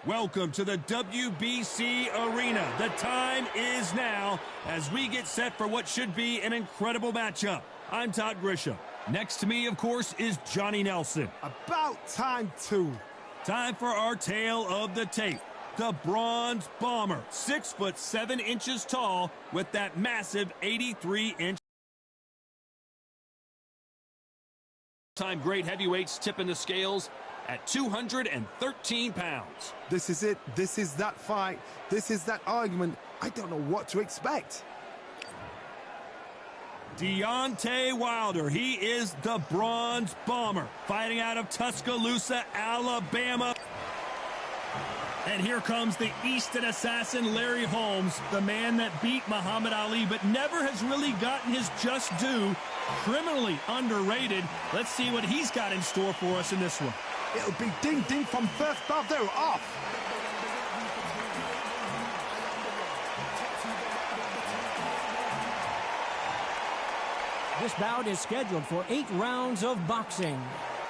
Welcome to the WBC Arena. The time is now as we get set for what should be an incredible matchup. I'm Todd Grisham. Next to me, of course, is Johnny Nelson. About time, too. Time for our tale of the tape. The Bronze Bomber, 6'7" tall with that massive 83-inch. Time great heavyweights tipping the scales at 213 pounds. This is it. This is that fight. This is that argument. I don't know what to expect. Deontay Wilder, he is the Bronze Bomber, fighting out of Tuscaloosa, Alabama. And here comes the Easton assassin, Larry Holmes, the man that beat Muhammad Ali but never has really gotten his just due. Criminally underrated. Let's see what he's got in store for us in this one. It'll be ding-ding from first off. They're off. This bout is scheduled for 8 rounds of boxing.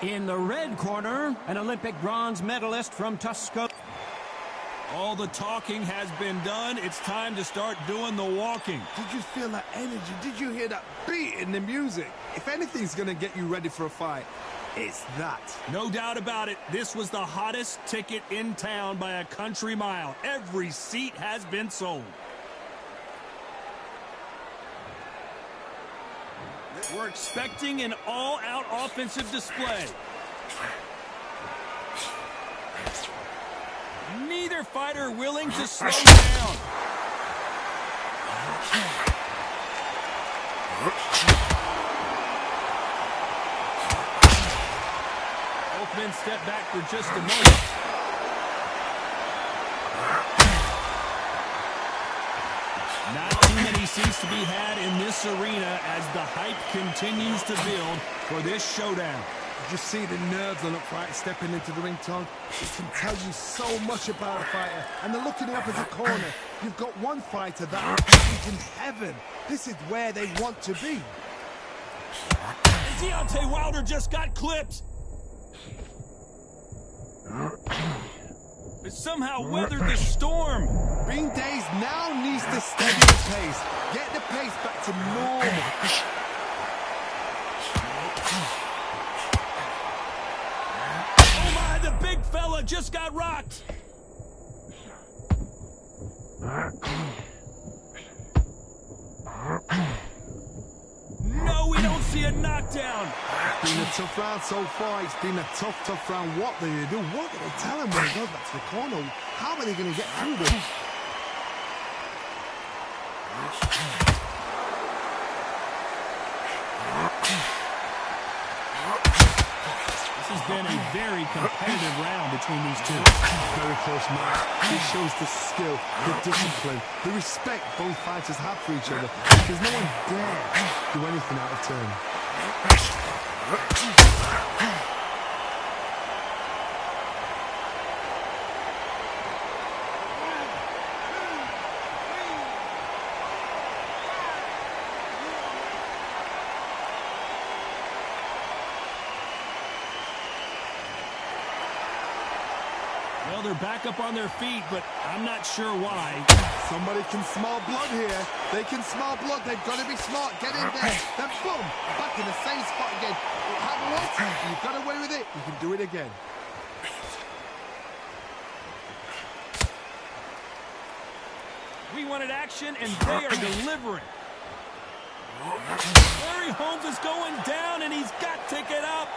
In the red corner, an Olympic bronze medalist from Tuscaloosa. All the talking has been done. It's time to start doing the walking. Did you feel that energy? Did you hear that beat in the music? If anything's going to get you ready for a fight, it's that. No doubt about it. This was the hottest ticket in town by a country mile. Every seat has been sold. We're expecting an all-out offensive display. Neither fighter willing to slow down. Both men step back for just a moment. Not too many seats to be had in this arena as the hype continues to build for this showdown. You see the nerves on a fighter stepping into the ring, Tom. It can tell you so much about a fighter. And they're looking up at the corner. You've got one fighter that is in heaven. This is where they want to be. And Deontay Wilder just got clipped. But somehow weathered the storm. Ring Days now needs to steady the pace. Get the pace back to normal. The big fella just got rocked. No, we don't see a knockdown. It's been a tough round so far. It's been a tough round. What do they do? What do they tell him when he goes back to the corner? How are they going to get through this? This has been a very competitive round between these two. Very close match. It shows the skill, the discipline, the respect both fighters have for each other. Because no one dare do anything out of turn. Well, they're back up on their feet, but I'm not sure why. Somebody can smell blood here. They can smell blood. They've got to be smart. Get in there. Then boom, back in the same spot again. It happened once. You've got away with it. You can do it again. We wanted action, and they are delivering. Larry Holmes is going down, and he's got to get up.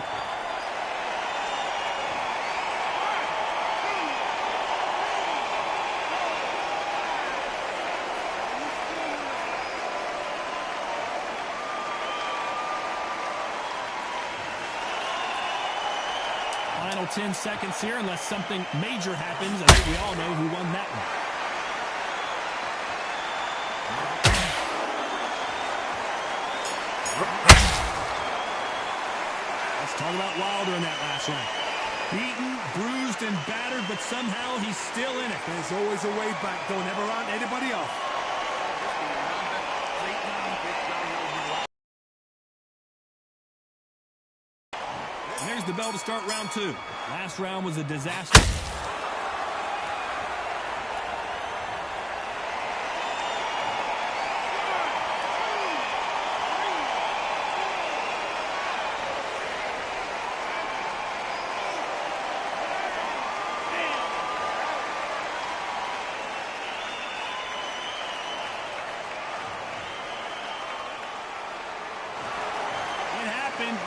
Final 10 seconds here, unless something major happens. I think we all know who won that one. Let's talk about Wilder in that last round. Beaten, bruised, and battered, but somehow he's still in it. There's always a way back. Don't ever round anybody off. And there's the bell to start round two. Last round was a disaster.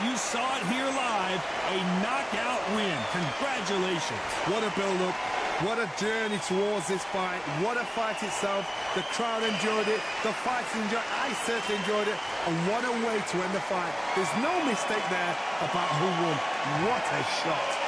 You saw it here live, a knockout win. Congratulations. What a build-up. What a journey towards this fight. What a fight itself. The crowd enjoyed it. The fighters enjoyed it. I certainly enjoyed it. And what a way to end the fight. There's no mistake there about who won. What a shot.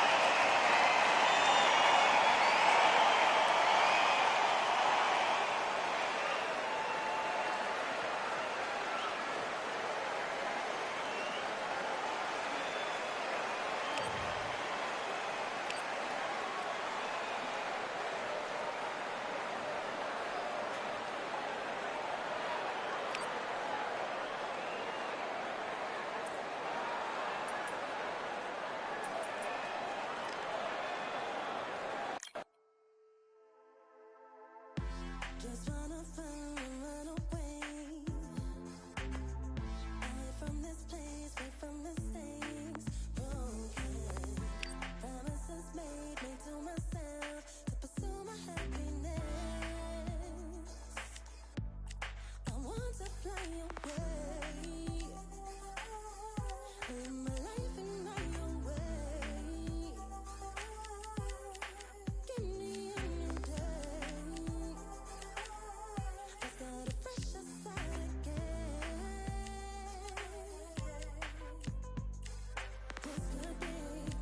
Just wanna run away. Away from this place, away from mistakes. Broken promises made to myself to pursue my happiness. I want to fly away. Live my life in my own way. Give me a new day. Start a fresh start again. This could be,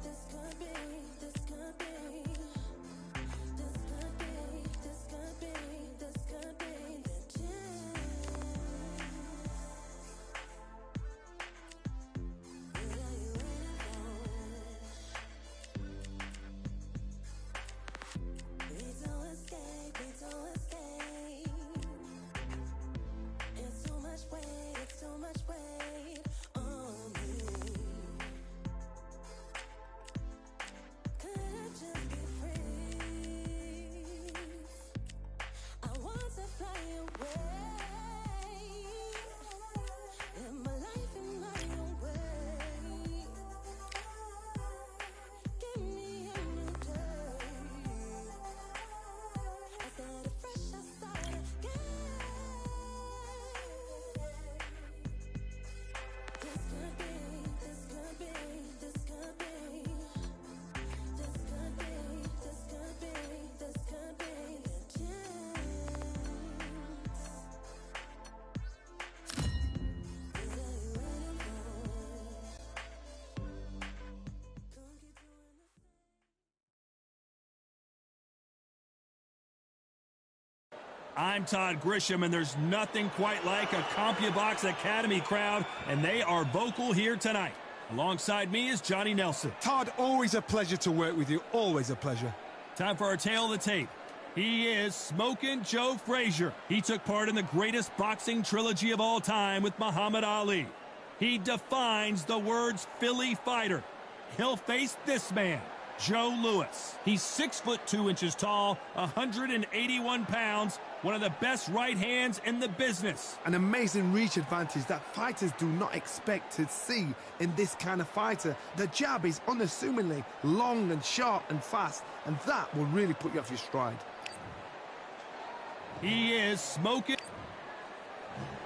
this could be, this could be. This could be, this could be, this could be the chance. What are you waiting for? Need to escape, need to escape. It's too much weight, it's too much weight on me. Could I just be free? I want to fly away. Live my life in my own way. Give me a new day. I start a fresh, I start again. This could be, this could be, this could be. This could be, this could be, this could be the chance. What are you waiting for? Gonna keep doing the same. I'm Todd Grisham, and there's nothing quite like a CompuBox Academy crowd, and they are vocal here tonight. Alongside me is Johnny Nelson. Todd, always a pleasure to work with you. Always a pleasure. Time for our tale of the tape. He is Smokin' Joe Frazier. He took part in the greatest boxing trilogy of all time with Muhammad Ali. He defines the words Philly fighter. He'll face this man, Joe Louis. He's 6'2" tall, 181 pounds, one of the best right hands in the business. An amazing reach advantage that fighters do not expect to see in this kind of fighter. The jab is unassumingly long and sharp and fast, and that will really put you off your stride. He is smoking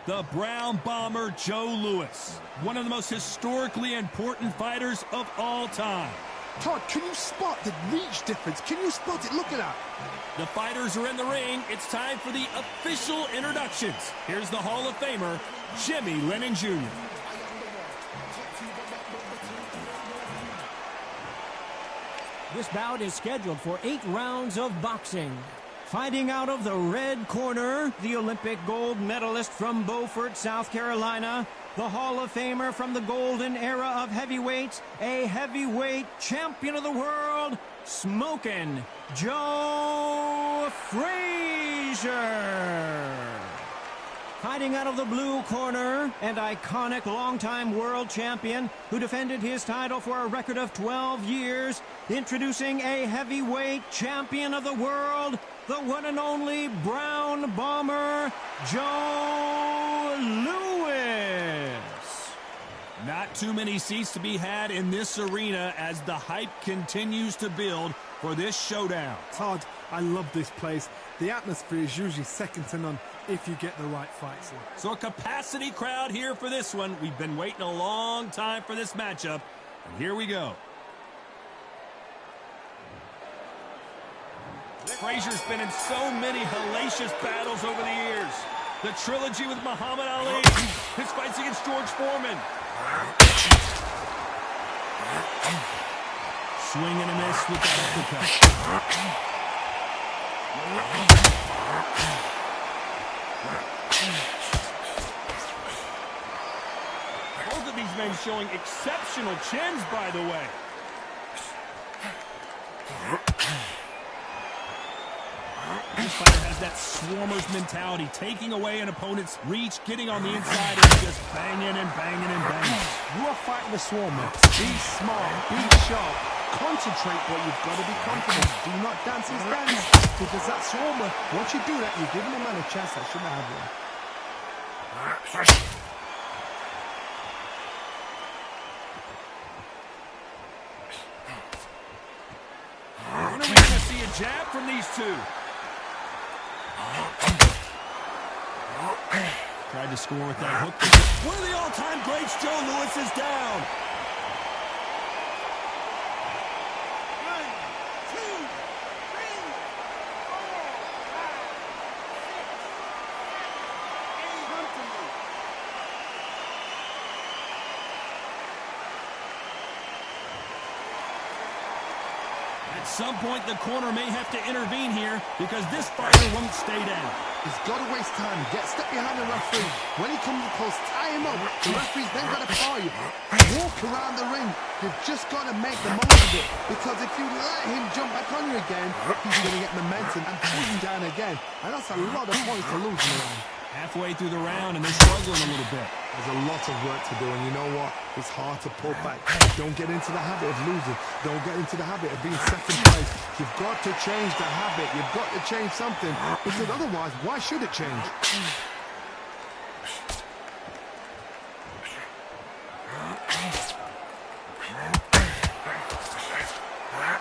the Brown Bomber Joe Louis, one of the most historically important fighters of all time. Todd, can you spot the reach difference? Can you spot it? Look at that. The fighters are in the ring. It's time for the official introductions. Here's the Hall of Famer, Jimmy Lennon Jr. This bout is scheduled for 8 rounds of boxing. Fighting out of the red corner, the Olympic gold medalist from Beaufort, South Carolina, the Hall of Famer from the golden era of heavyweights, a heavyweight champion of the world, Smokin' Joe Frazier. Fighting out of the blue corner, and iconic longtime world champion who defended his title for a record of 12 years, introducing a heavyweight champion of the world, the one and only Brown Bomber, Joe Louis. Not too many seats to be had in this arena as the hype continues to build for for this showdown. Todd, I love this place. The atmosphere is usually second to none if you get the right fights in. So a capacity crowd here for this one. We've been waiting a long time for this matchup, and here we go. Frazier's been in so many hellacious battles over the years. The trilogy with Muhammad Ali, his fights against George Foreman. Swing and a miss with that uppercut. Both of these men showing exceptional chins, by the way. This fighter has that swarmer's mentality, taking away an opponent's reach, getting on the inside, and just banging and banging and banging. You are fighting the swarmer. Be smart, be sharp, concentrate, but you've got to be confident. Do not dance his dance, because that swarmer, once you do that, you're giving a man a chance that shouldn't have one. When are we going to see a jab from these two? Tried to score with that hook. One of the all-time greats, Joe Louis, is down. 1, 2, 3, 4, 5, 6, 7, 8, 9, 10. At some point, the corner may have to intervene here because this fighter won't stay down. He's got to waste time. Get step behind the referee. When he comes close, tie him up. The referee's then got to foul you. Walk around the ring. You've just got to make the most of it. Because if you let him jump back on you again, he's going to get momentum and pull you down again. And that's a lot of points to lose in the round. Halfway through the round, and they're struggling a little bit. There's a lot of work to do, and you know what? It's hard to pull back. Don't get into the habit of losing. Don't get into the habit of being second place. You've got to change the habit. You've got to change something, because otherwise, why should it change?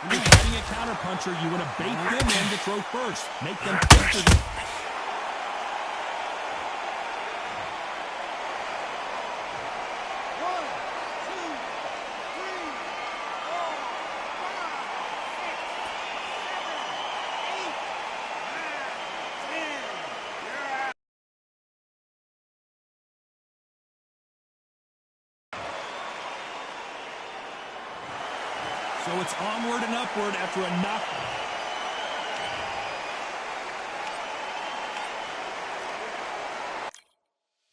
When you're fighting a counterpuncher, you want to bait them in to throw first. Make them think for them. So it's onward and upward after a knock.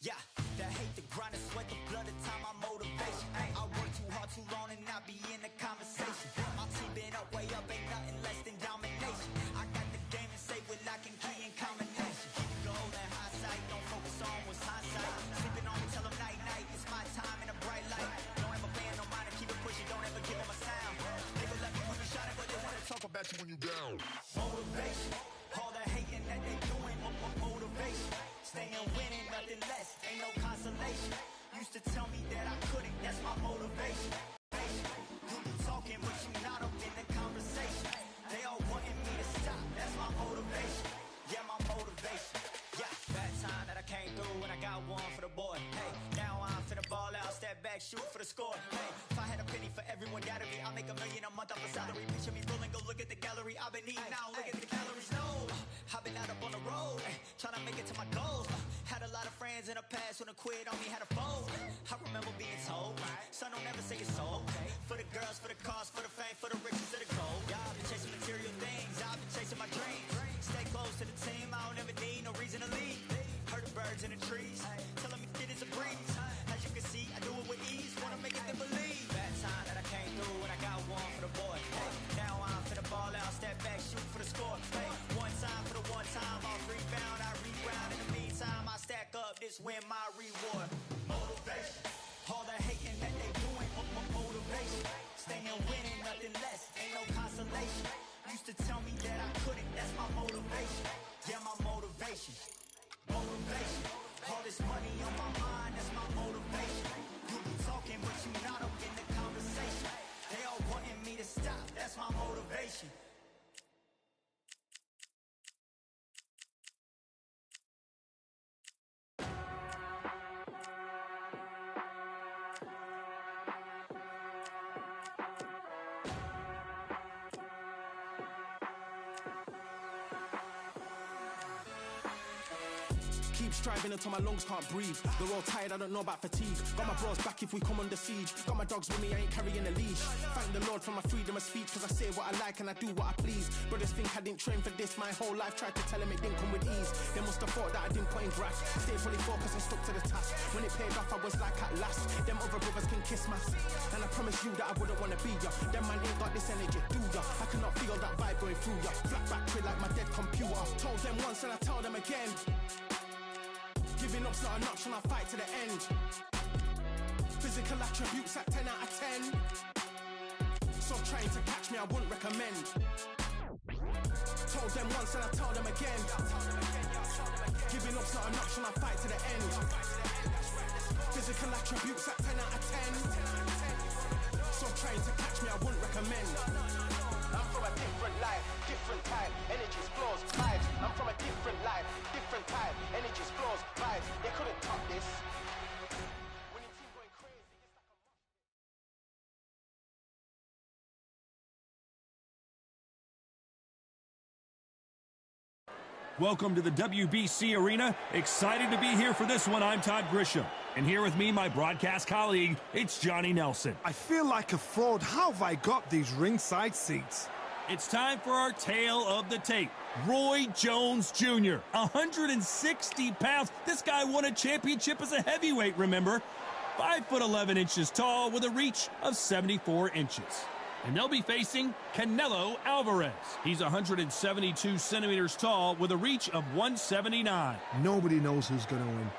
Yeah, the hate, the grind, the sweat, the blood, the time, my motivation. I work too hard, too long, and not be in the conversation. My team been up, way up, ain't nothing less than domination. I got the game and say with lock and key and combination. Keep it gold and high sight, don't focus on what's hindsight. Sleeping on me, tell them night, night, it's my time in a bright light. Don't ever pay no mind and keep it pushing, don't ever give them a sound. They gon' let me when you shining, but they wanna talk about you when you down. Motivation, all the hating that they doing, motivation. Staying winning, nothing less, ain't no consolation. Used to tell me that I couldn't, that's my motivation. You be talking, but you not up in the conversation. They all wanting me to stop, that's my motivation. Yeah, my motivation. Yeah, bad time that I came through and I got one for the boy. Hey, now I'm finna ball out, step back, shoot for the score. Hey, if I had a penny for everyone, that'd be, I'll make $1 million a month off the salary. Picture me rolling, go look at the gallery. I've been eating now, look at the calories. No, I've been out up on the road, trying to make it to my goals. Had a lot of friends in the past when I quit on me, had a fold. I remember being told, son, don't ever say it's sold. For the girls, for the cars, for the fame, for the riches, for the gold. Yeah, I've been chasing material things, I've been chasing my dreams. Stay close to the team, I don't ever need no reason to leave. Heard the birds in the trees, telling me it is a breeze. As you can see, I do it with ease, wanna make it then believe. Bad time that I came through and I got one for the boy. Hey, now I'm finna ball out, step back, shoot for the score. Hey, one time for the one time, I'll rebound, I reground. In the meantime, I stack up, this win my reward. Motivation, all the hating that they doing, motivation. Staying winning, nothing less, ain't no consolation. Used to tell me that I couldn't, that's my motivation. Yeah, my motivation. Motivation, all this money on my mind, that's my motivation. You be talking, but you not up in the conversation. They all wanting me to stop, that's my motivation. keep striving until my lungs can't breathe. They're all tired, I don't know about fatigue. Got my bros back if we come under siege. Got my dogs with me, I ain't carrying a leash. Thank the Lord for my freedom of speech, cause I say what I like and I do what I please. Brothers think I didn't train for this, my whole life tried to tell them it didn't come with ease. They must have thought that I didn't put in graft. Stayed fully focused and stuck to the task. When it paid off, I was like at last. Them other brothers can kiss my ass. And I promise you that I wouldn't wanna be ya. Them man ain't got this energy, do ya? I cannot feel that vibe going through ya. Flat back quit like my dead computer. Told them once and I tell them again. Giving up's not an option, I'll fight to the end. Physical attributes at 10 out of 10. So trying to catch me, I wouldn't recommend. Told them once and I tell them again. Giving up's not an option, I'll fight to the end. Physical attributes at 10 out of 10. So trying to catch me, I wouldn't recommend. I'm from a different life, different type, energies, flows, vibes. I'm from a different life, different type, energies, flows, vibes. They couldn't top this. When you think going crazy, it's like a Welcome to the WBC Arena. Excited to be here for this one. I'm Todd Grisham. And here with me, my broadcast colleague, it's Johnny Nelson. I feel like a fraud. How have I got these ringside seats? It's time for our tale of the tape. Roy Jones Jr., 160 pounds. This guy won a championship as a heavyweight, remember? 5'11" tall with a reach of 74 inches. And they'll be facing Canelo Alvarez. He's 172 centimeters tall with a reach of 179. Nobody knows who's going to win.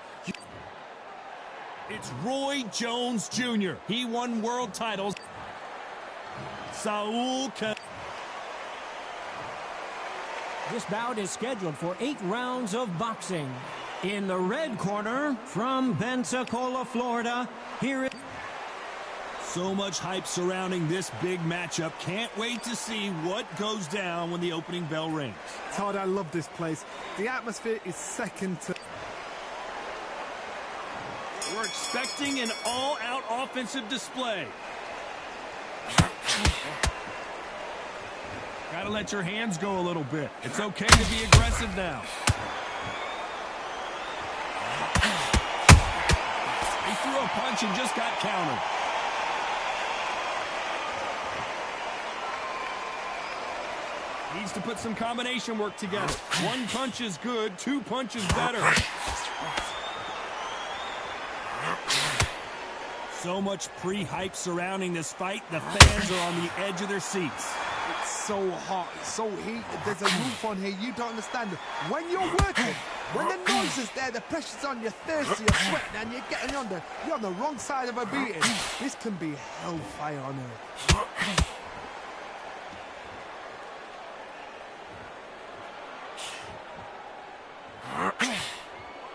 It's Roy Jones Jr. He won world titles. Saul Canelo. This bout is scheduled for 8 rounds of boxing. In the red corner, from Pensacola, Florida, here is... So much hype surrounding this big matchup. Can't wait to see what goes down when the opening bell rings. Todd, I love this place. The atmosphere is second to... We're expecting an all-out offensive display. Gotta let your hands go a little bit. It's okay to be aggressive now. He threw a punch and just got countered. Needs to put some combination work together. 1 punch is good, 2 punches better. So much pre-hype surrounding this fight, the fans are on the edge of their seats. It's so hot, so heated. There's a roof on here. You don't understand it. When you're working, when the noise is there, the pressure's on, you're thirsty, you're sweating, and you're getting under. You're on the wrong side of a beating. This can be hellfire on earth.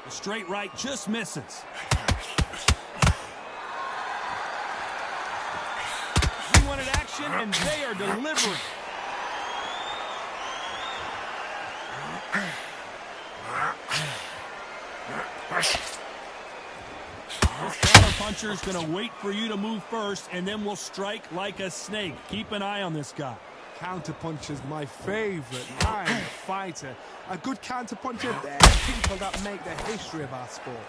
The straight right just misses. He wanted action, and they are delivering. This counter-puncher's going to wait for you to move first, and then will strike like a snake. Keep an eye on this guy. Counterpuncher's my favorite kind of fighter. A good counterpuncher, they're people that make the history of our sport.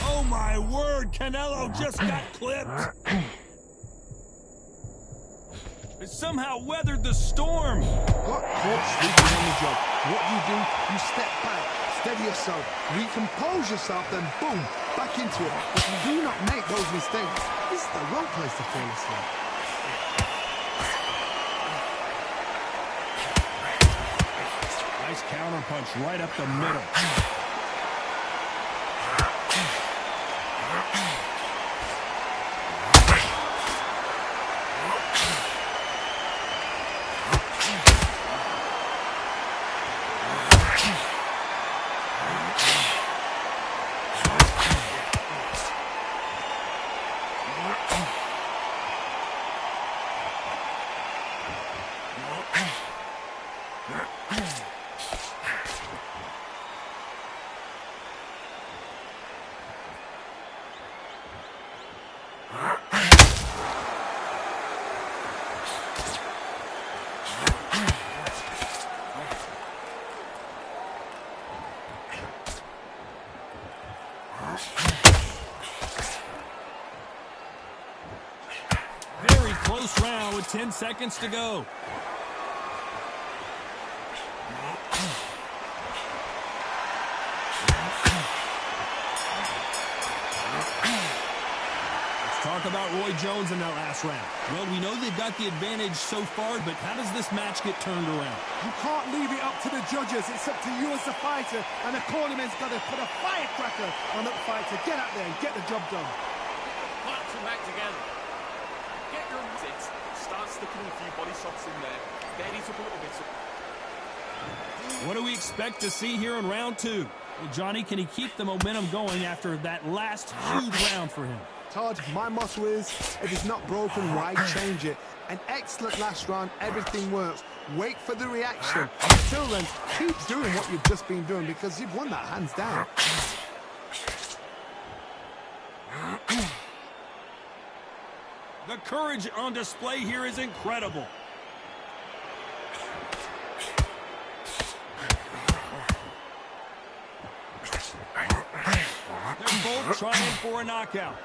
Oh my word, Canelo just got clipped. It somehow weathered the storm. Got caught sleeping on the job. What do? You step back, steady yourself, recompose yourself, then boom, back into it. But do not make those mistakes. This is the wrong place to fall asleep. Nice counter punch right up the middle. with 10 seconds to go. Talk about Roy Jones in that last round. Well, we know they've got the advantage so far, but how does this match get turned around? You can't leave it up to the judges. It's up to you as the fighter, and the cornerman's got to put a firecracker on that fighter. Get out there and get the job done. Clap them back together. Get your six. Start sticking a few body shots in there. Berries up a little bit. What do we expect to see here in round 2? Well, Johnny, can he keep the momentum going after that last huge round for him? Todd, my motto is, if it's not broken, why change it? An excellent last round, everything works. Wait for the reaction. Until then, keep doing what you've just been doing because you've won that hands down. The courage on display here is incredible. They're both trying for a knockout.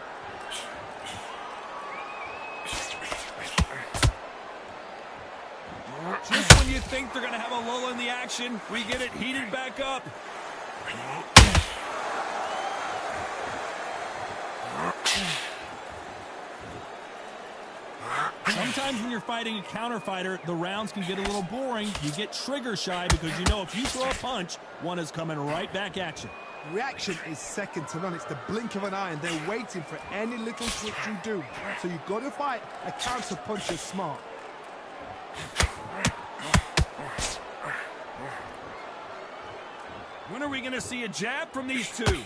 Just when you think they're going to have a lull in the action, we get it heated back up. Sometimes when you're fighting a counter fighter, the rounds can get a little boring. You get trigger shy because you know if you throw a punch, one is coming right back at you. Reaction is second to none. It's the blink of an eye, and they're waiting for any little switch you do. So you've got to fight a counter puncher smart. When are we going to see a jab from these two?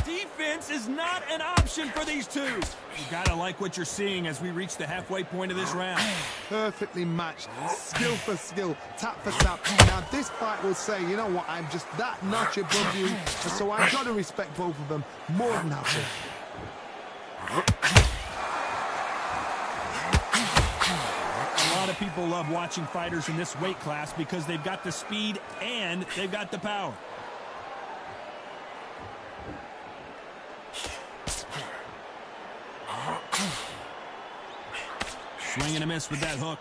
Defense is not an option for these two. You gotta like what you're seeing as we reach the halfway point of this round. Perfectly matched, skill for skill, tap for tap. Now this fight will say, you know what, I'm just that notch above you, and so I've got to respect both of them more than happy. A lot of people love watching fighters in this weight class because they've got the speed and they've got the power. Swing and a miss with that hook.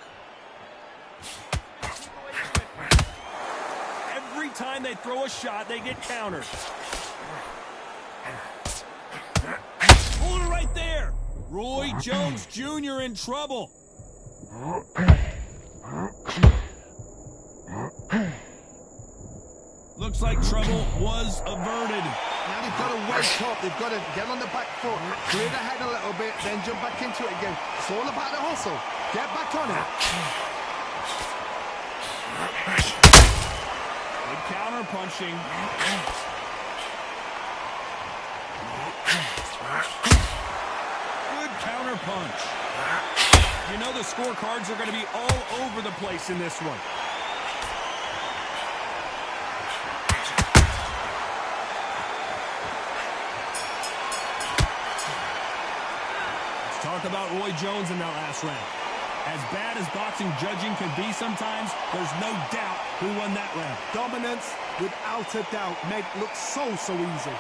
Every time they throw a shot, they get countered. Hold it right there. Roy Jones Jr. in trouble. Looks like trouble was averted. Now they've got to wake up, they've got to get on the back foot, clear the head a little bit, then jump back into it again. It's all about the hustle. Get back on it. Good counter punching. Good counter punch. You know the scorecards are going to be all over the place in this one. Talk about Roy Jones in that last round. As bad as boxing judging can be sometimes, there's no doubt who won that round. Dominance, without a doubt, made it look so easy.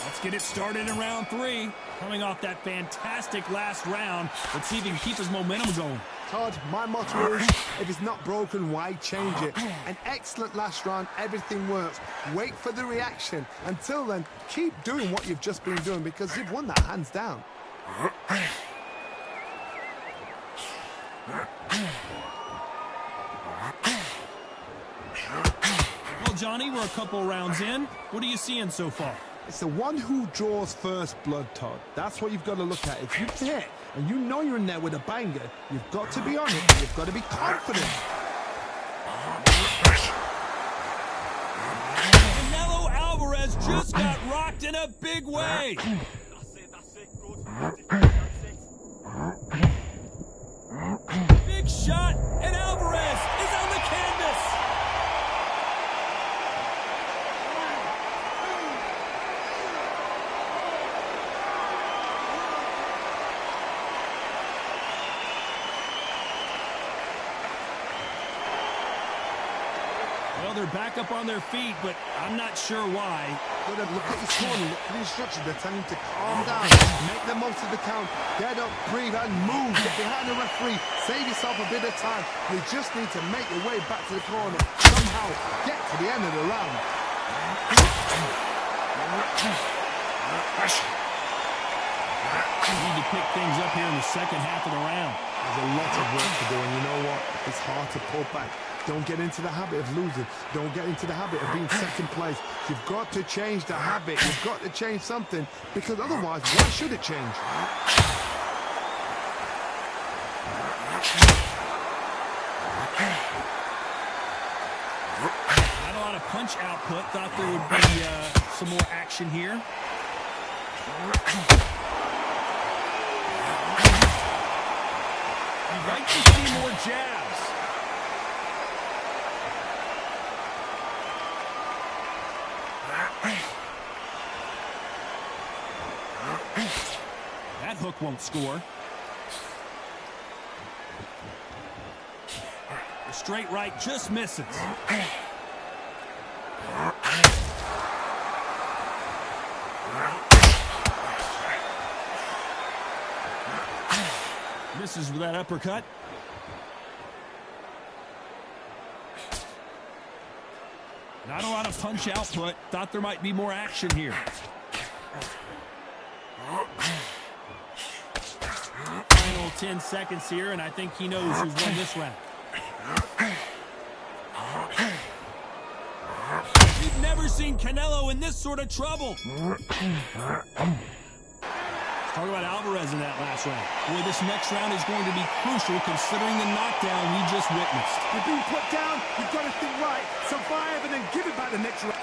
Let's get it started in round 3. Coming off that fantastic last round, let's see if he can keep his momentum going. Todd, my motto is, if it's not broken, why change it? An excellent last round, everything works. Wait for the reaction. Until then, keep doing what you've just been doing because you've won that hands down. Well, Johnny, we're a couple rounds in. What are you seeing so far? It's the one who draws first blood, Todd. That's what you've got to look at. If you're there and you know you're in there with a banger, you've got to be on it. You've got to be confident. Canelo Alvarez just got rocked in a big way. That's it, good. Big shot, and Alvarez is on the canvas. Well, they're back up on their feet, but I'm not sure why. Look at his corner, look at the instructions. They're telling him to calm down, make the most of the count, get up, breathe, and move. Get behind the referee, save yourself a bit of time. You just need to make your way back to the corner. Somehow, get to the end of the round. We need to pick things up here in the second half of the round. There's a lot of work to do, and you know what? It's hard to pull back. Don't get into the habit of losing. Don't get into the habit of being second place. You've got to change the habit. You've got to change something, because otherwise, why should it change? Not a lot of punch output. Thought there would be some more action here. You'd like to see more jabs. That hook won't score. The straight right just misses. Misses with that uppercut. Not a lot of punch output. Thought there might be more action here. Final 10 seconds here, and I think he knows who's won this round. We've never seen Canelo in this sort of trouble. Talk about Alvarez in that last round. Boy, this next round is going to be crucial considering the knockdown we just witnessed. You're being put down. You've got to think right, survive, and then give it back the next round.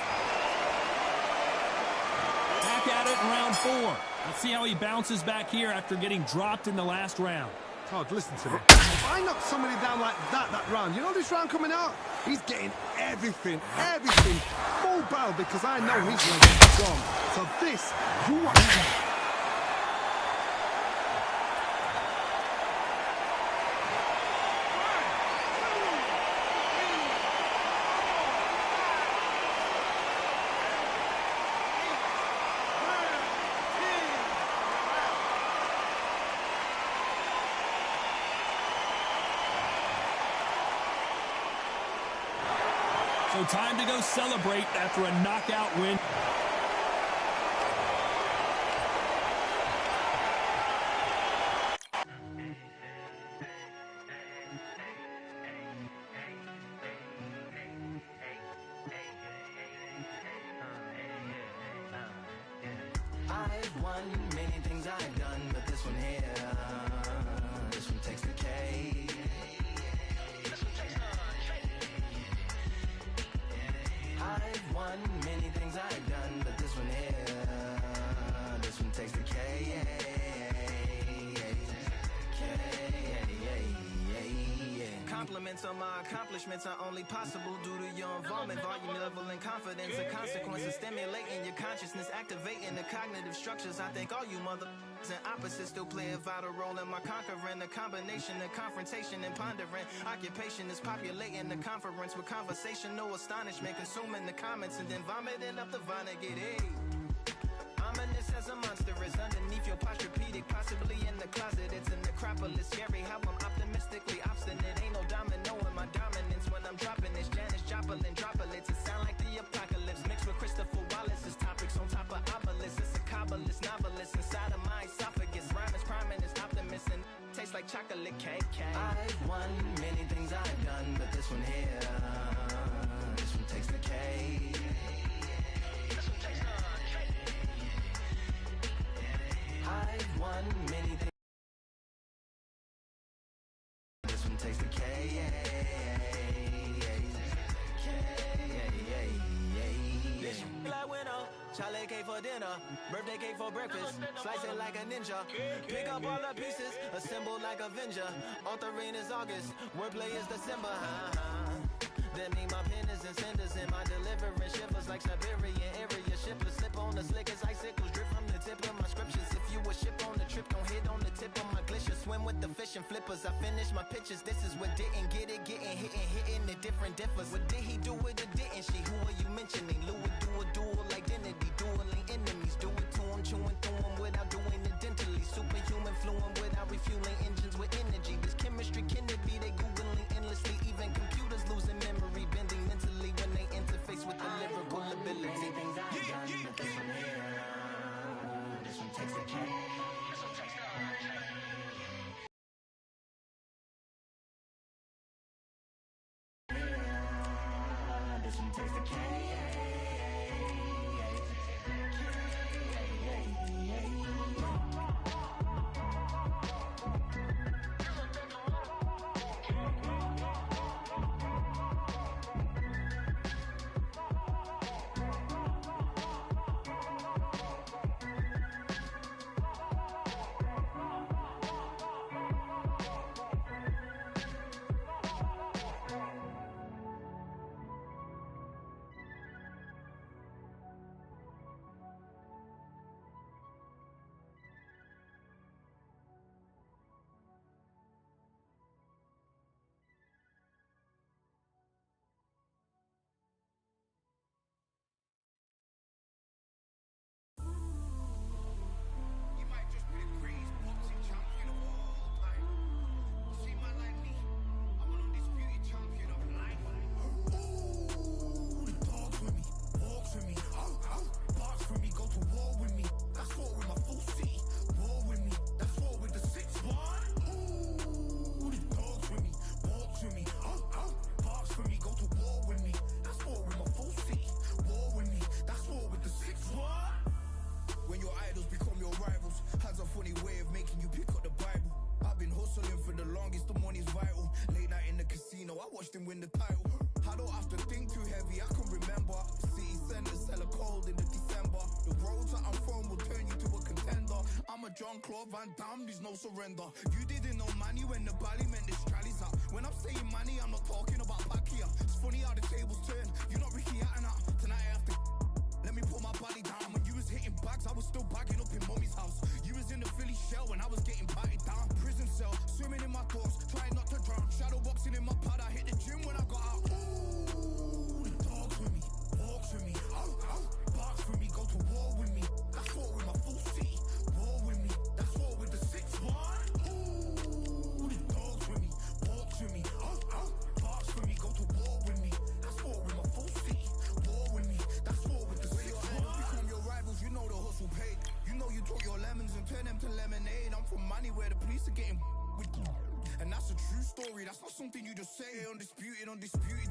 Back at it in round 4. Let's see how he bounces back here after getting dropped in the last round. Todd, listen to me. If I knock somebody down like that round, you know this round coming out? He's getting everything, full barrel, because I know his legs are gone. So this, you want... So time to go celebrate after a knockout win. I've won many things I've done, but this one here, this one takes the cake. I've won many things I've done, but this one here, this one takes the cake. Compliments on my accomplishments are only possible due to your involvement, volume, level, and confidence. The consequences stimulating your consciousness, activating the cognitive structures. I think all you mother and opposites still play a vital role in my conquering. The combination of confrontation and pondering. Occupation is populating the conference with conversation, no astonishment, consuming the comments and then vomiting up the Vonnegut. Hey. Ominous as a monster is underneath your posturepedic, possibly in the closet. It's a necropolis, scary how I'm optimistically obstinate. Ain't no domino in my dominance when I'm dropping this. Janis Joplin droplets, it sound like the apocalypse mixed with Christopher Wallace's topics on top of obelisks. It's a kabbalist novelist inside of my esophagus. Rhyme is priming, is optimist and tastes like chocolate cake. I've won many things I've done, but this one here, this one takes the cake. I've won many things. This one takes the cake. Like winner, Charlie cake for dinner, birthday cake for breakfast, slice it like a ninja, pick up all the pieces, assemble like Avenger. Authoring is August, wordplay is December. That mean my pen is in cinders and my deliverance shivers like Siberian area shippers. Slip on the slick as icicles, drip from the tip of my scriptures. If you a ship on the trip, don't hit on the tip of my glacier. Swim with the fish fishing flippers. I finished my pictures. This is what didn't get it, getting hitting the different differs. What did he do it or didn't she? Who are you mentioning? Lou would do a dual identity, dueling enemies. Do it to him, chewing through him without doing it dentally. Superhuman, fluent without refueling engines with energy. This chemistry can it be? They googling endlessly. Even computers losing memory, bending mentally when they interface with the lyrical ability. This one takes the cake. This one takes the cake. Him win the title. I don't have to think too heavy, I can remember. City centers hella cold in the December. The roads that I'm from will turn you to a contender. I'm a Jean-Claude Van Damme, there's no surrender. You didn't know money when the bally meant the strallies up. When I'm saying money, I'm not talking about Pacquiao. It's funny how the tables turn. You're not Ricky Hatton. Tonight I have to let me put my body down. When you was hitting bags, I was still bagging up in mommy's house. You was in the Philly shell when I was getting patted down. Prison cell, swimming in my thoughts, trying not to drown. Shadow boxing in my pad, I hit the gym when I got out. Ooh, the dogs with me, walks with me, barks with me, go to war with me. That's war with my full city, war with me. That's war with the 6-1. Ooh, the dogs with me, walks with me, barks with me, go to war with me. That's war with my full city, war with me. That's war with the 6-1. Become your rivals, you know the hustle paid. You know you took your lemons and turn them to lemonade. I'm from money where the police are getting with. And that's a true story, that's not something you just say. Undisputed,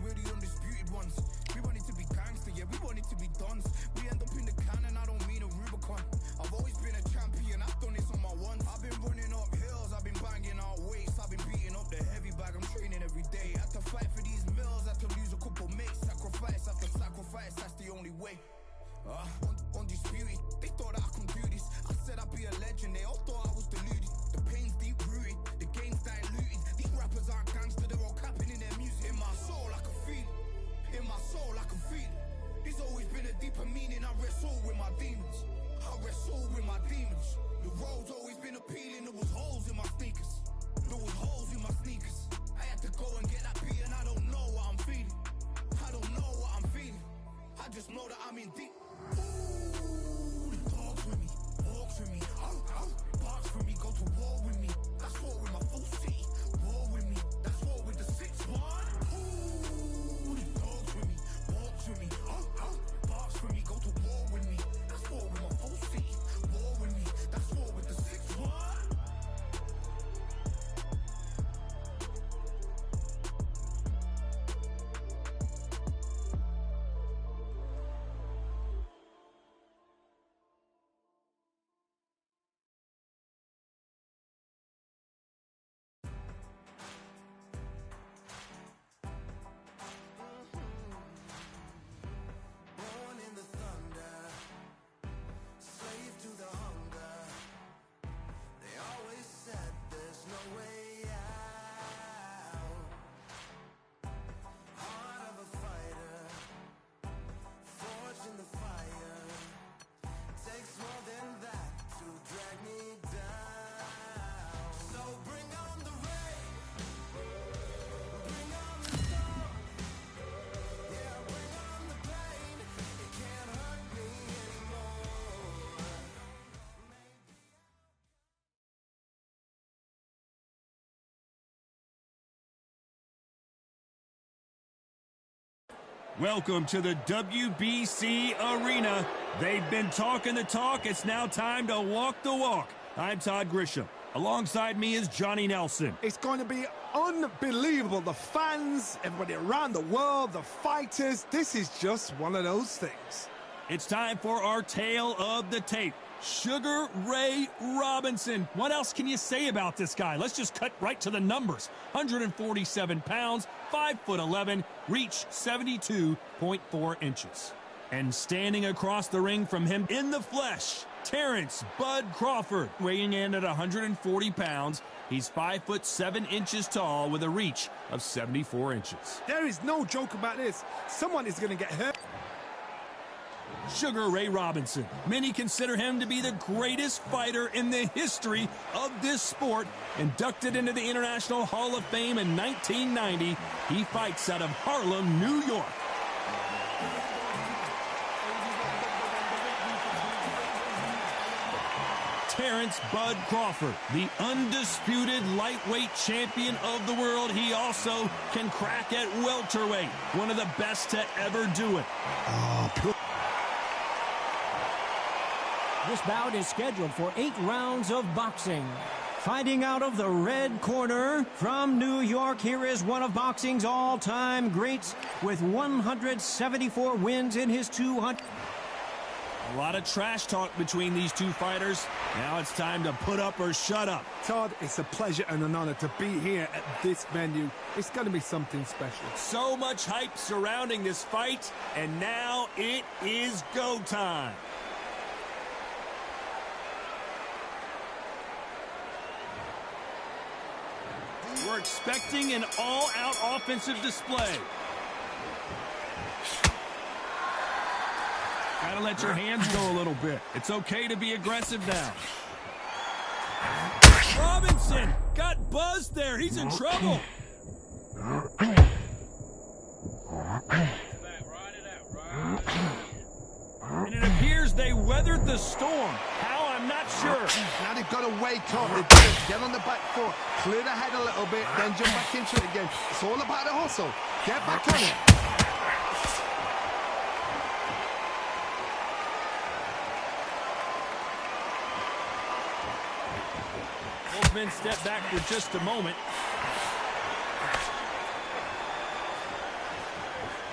we're the undisputed ones. We want it to be gangster, yeah, we want it to be dons. We end up in the can and I don't mean a Rubicon. I've always been a champion, I've done this on my ones. I've been running up hills, I've been banging out weights. I've been beating up the heavy bag, I'm training every day. Had to fight for these mills, had to lose a couple mates. Sacrifice after sacrifice, that's the only way. Undisputed, they thought that I could do this. I said I'd be a legend, they all thought I was deluded. The pain's deep rooted, the game's diluted. These rappers aren't gangster, they're all capping in their music. In my soul I can feel it, in my soul I can feel it. There's always been a deeper meaning, I wrestle with my demons. I wrestle with my demons. The road's always been appealing, there was holes in my sneakers. There was holes in my sneakers. I had to go and get that beat and I don't know what I'm feeling. I don't know what I'm feeling. I just know that I'm in deep. Ooh. Welcome to the WBC Arena. They've been talking the talk. It's now time to walk the walk. I'm Todd Grisham. Alongside me is Johnny Nelson. It's going to be unbelievable. The fans, everybody around the world, the fighters. This is just one of those things. It's time for our tale of the tape. Sugar Ray Robinson. What else can you say about this guy? Let's just cut right to the numbers. 147 pounds, 5'11", reach 72.4 inches. And standing across the ring from him in the flesh, Terrence Bud Crawford, weighing in at 140 pounds. He's 5'7" tall with a reach of 74 inches. There is no joke about this. Someone is going to get hurt. Sugar Ray Robinson. Many consider him to be the greatest fighter in the history of this sport. Inducted into the International Hall of Fame in 1990, he fights out of Harlem, New York. Terrence Bud Crawford, the undisputed lightweight champion of the world. He also can crack at welterweight, one of the best to ever do it. This bout is scheduled for 8 rounds of boxing. Fighting out of the red corner from New York, here is one of boxing's all-time greats with 174 wins in his 200. A lot of trash talk between these two fighters. Now it's time to put up or shut up. Todd, it's a pleasure and an honor to be here at this venue. It's going to be something special. So much hype surrounding this fight, and now it is go time. We're expecting an all-out offensive display. Gotta let your hands go a little bit. It's okay to be aggressive now. Robinson got buzzed there. He's in trouble. And it appears they weathered the storm. How, I'm not sure. Now they've got to wake up. They've got to get on the back foot, clear the head a little bit, then jump back into it again. It's all about the hustle. Get back on it. Both men step back for just a moment.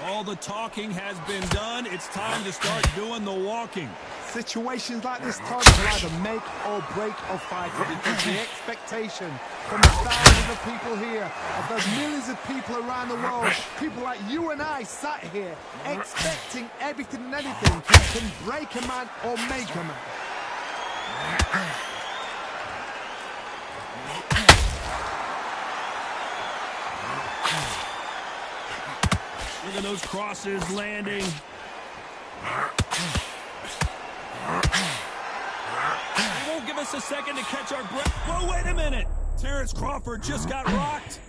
All the talking has been done. It's time to start doing the walking. Situations like this, Todd, will either make or break a fighter because the expectation from the thousands of people here, of those millions of people around the world, people like you and I sat here expecting everything and anything can break a man or make a man. Look at those crosses landing. They won't give us a second to catch our breath. Whoa, wait a minute. Terrence Crawford just got rocked.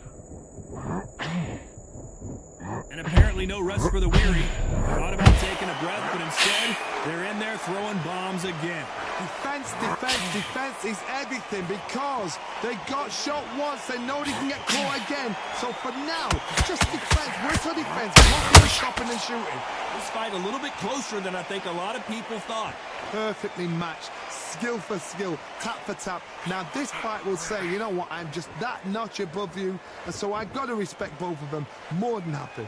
And apparently no rest for the weary. Thought about taking a breath, but instead, they're in there throwing bombs again. Defense, defense, defense is everything because they got shot once. They know they can get caught again. So for now, just defense. Where's the defense? Blocking and stopping and shooting. This fight a little bit closer than I think a lot of people thought. Perfectly matched. Skill for skill, tap for tap. Now this fight will say, you know what, I'm just that notch above you. And so I've got to respect both of them. More than happy.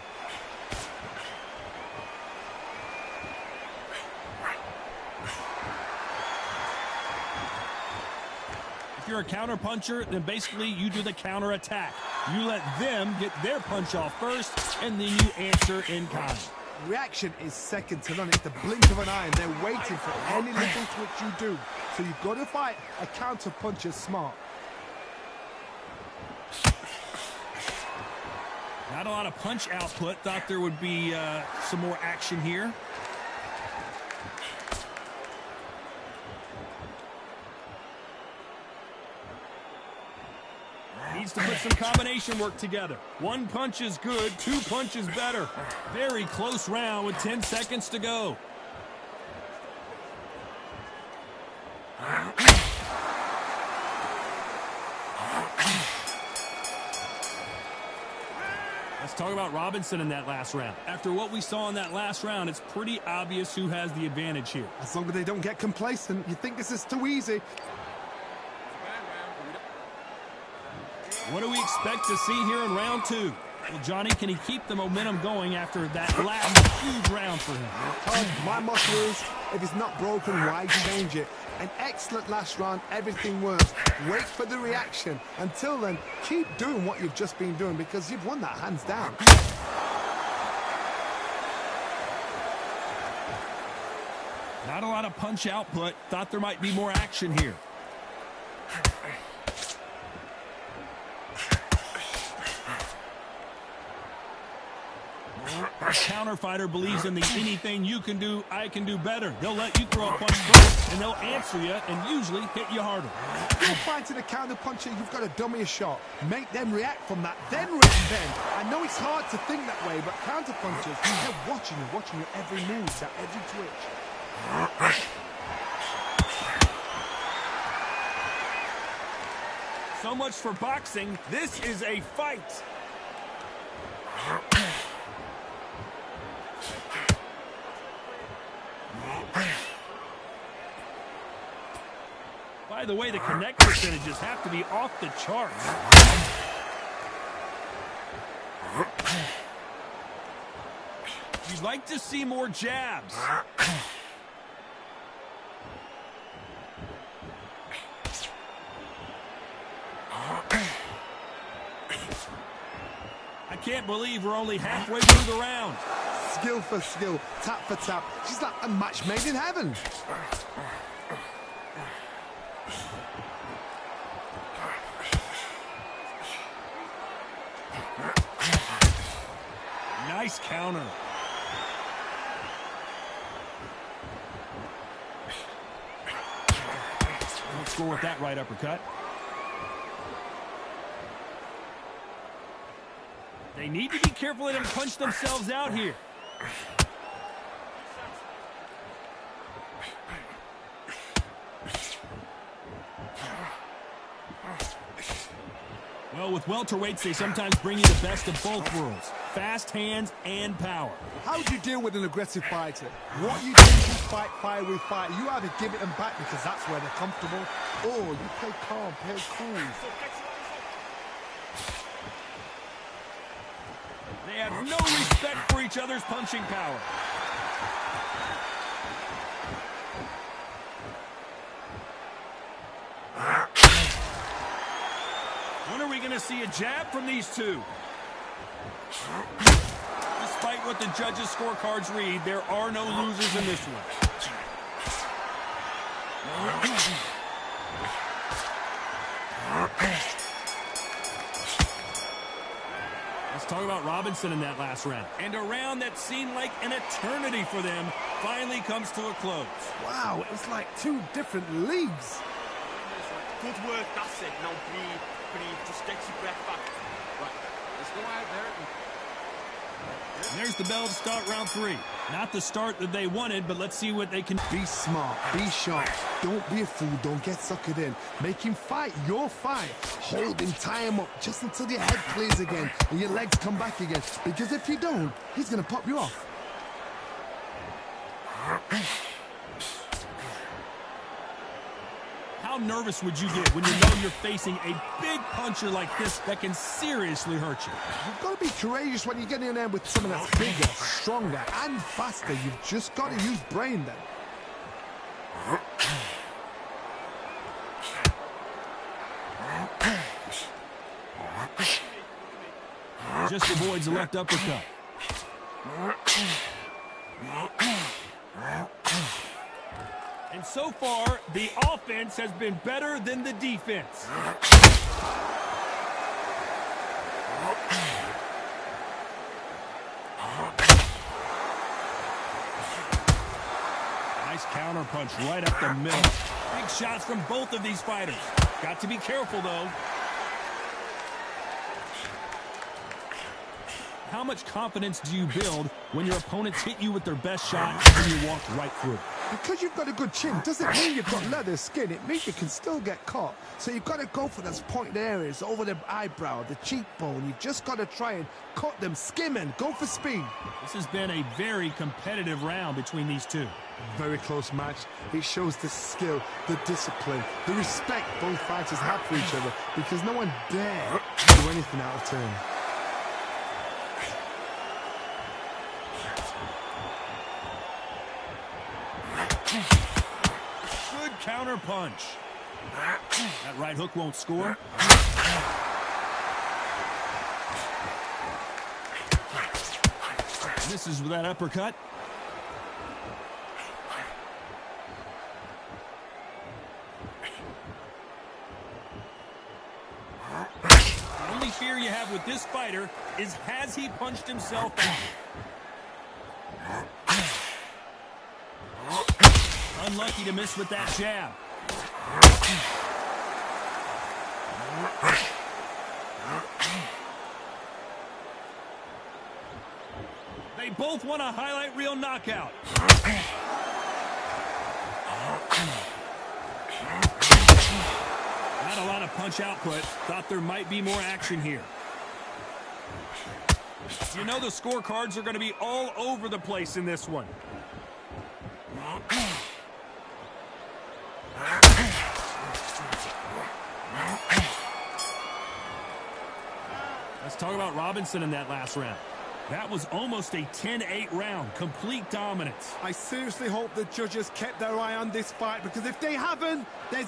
If you're a counter puncher, then basically you do the counter attack. You let them get their punch off first, and then you answer in kind. Reaction is second to none. It's the blink of an eye, and they're waiting for any little twitch you do. So you've got to fight a counter puncher smart. Not a lot of punch output. Thought there would be some more action here. Needs to put some combination work together. One punch is good, 2 punches better. Very close round with 10 seconds to go. Let's talk about Robinson in that last round. After what we saw in that last round, it's pretty obvious who has the advantage here. As long as they don't get complacent, you think this is too easy. What do we expect to see here in round 2? Well, Johnny, can he keep the momentum going after that last huge round for him? My motto is, if it's not broken, why change it? An excellent last round, everything works. Wait for the reaction. Until then, keep doing what you've just been doing because you've won that hands down. Not a lot of punch output. Thought there might be more action here. A counter fighter believes in the anything you can do, I can do better. They'll let you throw a punch first, and they'll answer you and usually hit you harder. If you're fighting a counter puncher, you've got to dummy a shot. Make them react from that, then react then. I know it's hard to think that way, but counter punchers, they're watching your every move, that every twitch. So much for boxing. This is a fight. By the way, the connect percentages have to be off the charts. You'd like to see more jabs. I can't believe we're only halfway through the round. Skill for skill, tap for tap. She's like a match made in heaven. Nice counter. Don't score with that right uppercut. They need to be careful they don't punch themselves out here. Well, with welterweights, they sometimes bring you the best of both worlds. Fast hands and power. How do you deal with an aggressive fighter? What you do is fight fire with fire. You either give it them back because that's where they're comfortable, or you play calm, play cool. They have no respect for each other's punching power. When are we going to see a jab from these two? Despite what the judges' scorecards read, there are no losers in this one. Let's talk about Robinson in that last round. And a round that seemed like an eternity for them finally comes to a close. Wow, it was like two different leagues. Good work, that's it. Now breathe, just get your breath back. Right, let's go out there and... And there's the bell to start round 3. Not the start that they wanted, but let's see what they can... Be smart, be sharp. Don't be a fool, don't get suckered in. Make him fight your fight. Hold him, tie him up, just until your head clears again and your legs come back again. Because if you don't, he's going to pop you off. How nervous would you get when you know you're facing a big puncher like this that can seriously hurt you? You've got to be courageous when you get in there with someone that's bigger, stronger, and faster. You've just got to use brain then. Just avoids the left uppercut. And so far, the offense has been better than the defense. Nice counter punch right up the middle. Big shots from both of these fighters. Got to be careful, though. how much confidence do you build when your opponents hit you with their best shot and you walk right through it? Because you've got a good chin doesn't mean you've got leather skin. It means you can still get caught. So you've got to go for those pointed areas over the eyebrow, the cheekbone. You've just got to try and cut them, skim and go for speed. This has been a very competitive round between these two. Very close match. It shows the skill, the discipline, the respect both fighters have for each other, because no one dare do anything out of turn. Good counter punch. That right hook won't score. Misses with that uppercut. The only fear you have with this fighter is, has he punched himself out? Unlucky to miss with that jab. They both want a highlight reel knockout. Not a lot of punch output. Thought there might be more action here. You know the scorecards are going to be all over the place in this one. Let's talk about Robinson in that last round. That was almost a 10-8 round, complete dominance. I seriously hope the judges kept their eye on this fight, because if they haven't, there's...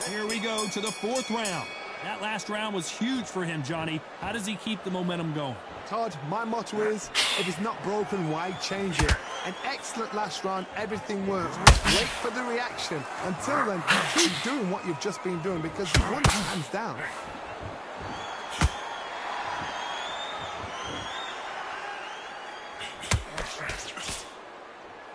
Here we go to the fourth round. That last round was huge for him, Johnny. How does he keep the momentum going? Todd, my motto is, if it's not broken, why change it? An excellent last round, everything works. Wait for the reaction. Until then, keep doing what you've just been doing, because you won hands down.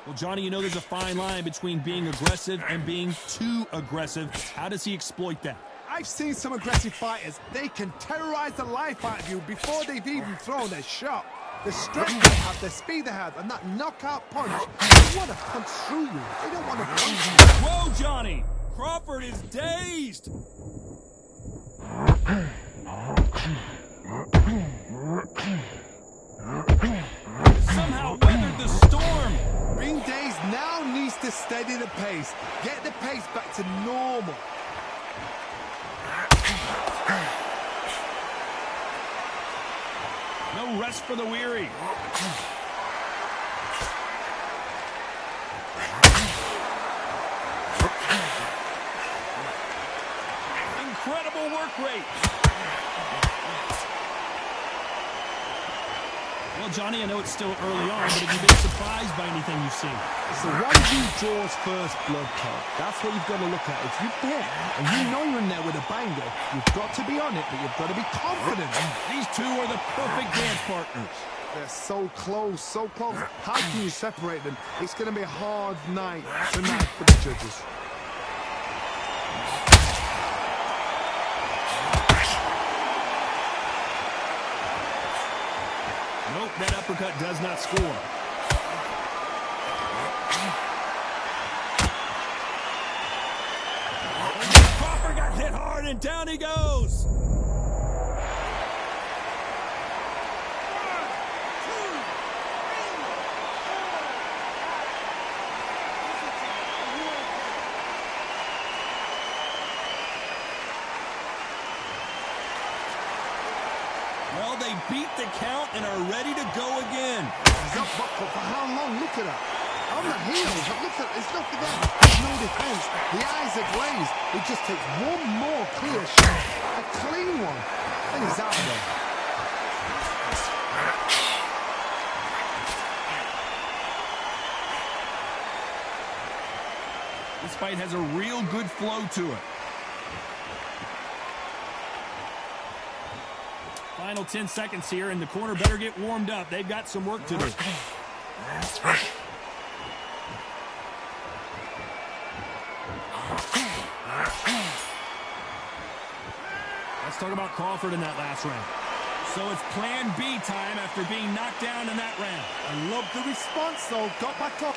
Well, Johnny, you know there's a fine line between being aggressive and being too aggressive. How does he exploit that? I've seen some aggressive fighters. They can terrorize the life out of you before they've even thrown a shot. The strength they have, the speed they have, and that knockout punch, they want to punch through you. They don't want to punch you. Whoa, Johnny! Crawford is dazed! Somehow weathered the storm! Being dazed now needs to steady the pace. Get the pace back to normal. No rest for the weary. Incredible work rate. Well, Johnny, I know it's still early on, but have you been surprised by anything you've seen? So one of you draws first blood, Todd. That's what you've got to look at. If you're there and you know you're in there with a banger, you've got to be on it, but you've got to be confident. These two are the perfect dance partners. They're so close, so close. How can you separate them? It's going to be a hard night tonight for the judges. Nope, that uppercut does not score. Crawford got hit hard and down he goes. Well, they beat the count and are ready to go again. He's up buckle for how long? Look at that. On the heels, but look at, it's not for that. There's no defense. The eyes are glazed. He just takes one more clear shot. A clean one. And he's out of there. This fight has a real good flow to it. Final 10 seconds here, and the corner better get warmed up. They've got some work to do. Let's talk about Crawford in that last round. So it's plan B time after being knocked down in that round. I love the response, though. Got back up.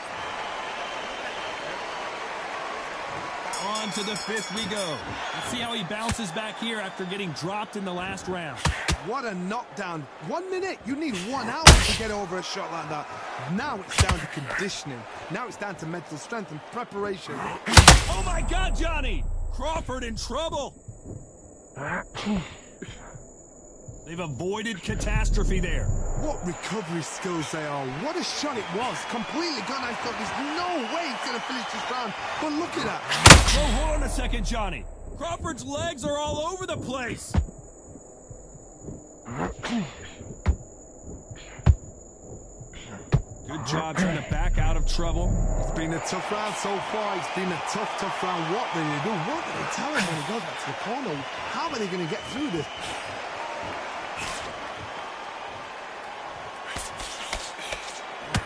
On to the fifth we go. Let's see how he bounces back here after getting dropped in the last round. What a knockdown. 1 minute, you need 1 hour to get over a shot like that. Now it's down to conditioning. Now it's down to mental strength and preparation. Oh my God, Johnny! Crawford in trouble. They've avoided catastrophe there. What recovery skills they are. What a shot it was. Completely gone. I thought there's no way he's going to finish this round. But look at that. Whoa, hold on a second, Johnny. Crawford's legs are all over the place. Good job trying to back out of trouble. It's been a tough round so far. It's been a tough round. What do they do? What do they tell him when he goes back to the corner? How are they going to get through this?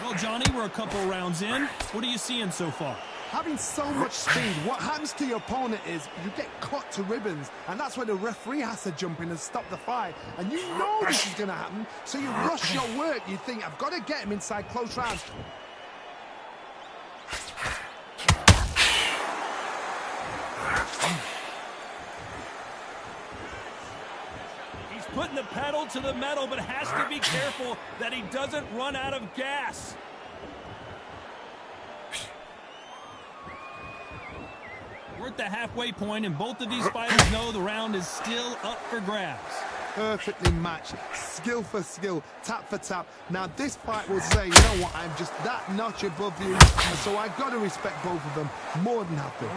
Well, Johnny, we're a couple rounds in. What are you seeing so far? Having so much speed, what happens to your opponent is you get cut to ribbons, and that's where the referee has to jump in and stop the fight. And you know this is going to happen, so you rush your work. You think, I've got to get him inside close rounds. He's putting the pedal to the metal, but has to be careful that he doesn't run out of gas. We're at the halfway point, and both of these fighters know the round is still up for grabs. Perfectly matched, skill for skill, tap for tap. Now this fight will say, you know what, I'm just that notch above you, and so I've got to respect both of them more than happy.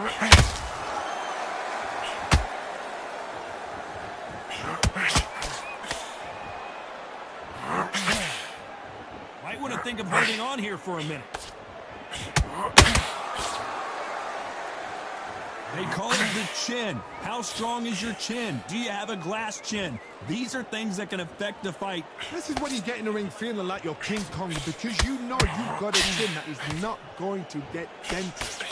Might want to think of holding on here for a minute. They call it the chin. How strong is your chin? Do you have a glass chin? These are things that can affect the fight. This is when you get in the ring feeling like you're King Kong, because you know you've got a chin that is not going to get dented.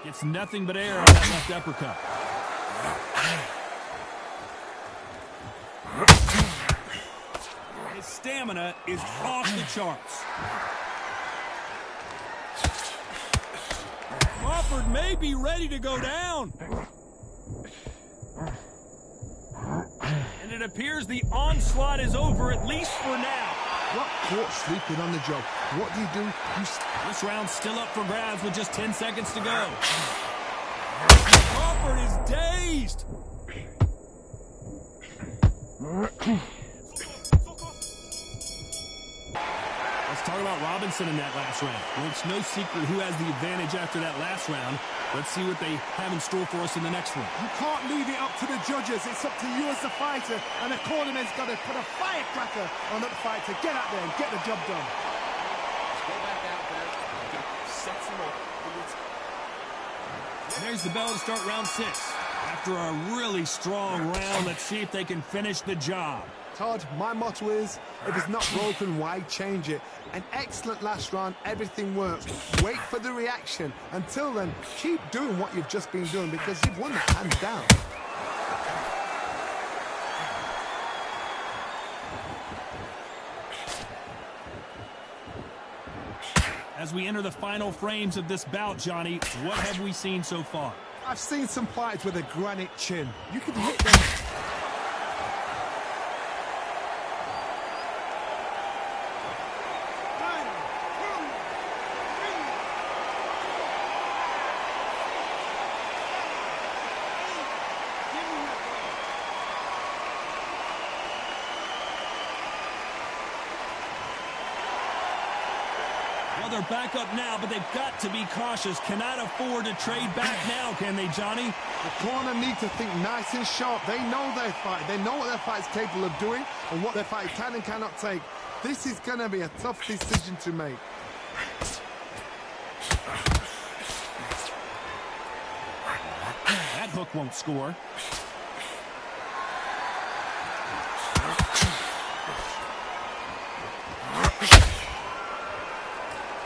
Gets nothing but air on that left uppercut. His stamina is off the charts. Crawford may be ready to go down. And it appears the onslaught is over, at least for now. What caught sleeping on the job? What do? This round's still up for grabs with just 10 seconds to go. Crawford is dazed. Let's talk about Robinson in that last round. Well, it's no secret who has the advantage after that last round. Let's see what they have in store for us in the next one. You can't leave it up to the judges. It's up to you as the fighter, and the cornerman's got to put a firecracker on that fight to get out there and get the job done. Go back out there. Set him up. There's the bell to start round 6. After a really strong round, let's see if they can finish the job. Todd, my motto is, if it's not broken, why change it? An excellent last round, everything works. Wait for the reaction. Until then, keep doing what you've just been doing, because you've won that hands down. As we enter the final frames of this bout, Johnny, what have we seen so far? I've seen some fighters with a granite chin. You can hit them. They're back up now, but they've got to be cautious. Cannot afford to trade back now, can they, Johnny? The corner need to think nice and sharp. They know their fight. They know what their fight is capable of doing and what their fight can and cannot take. This is going to be a tough decision to make. That hook won't score.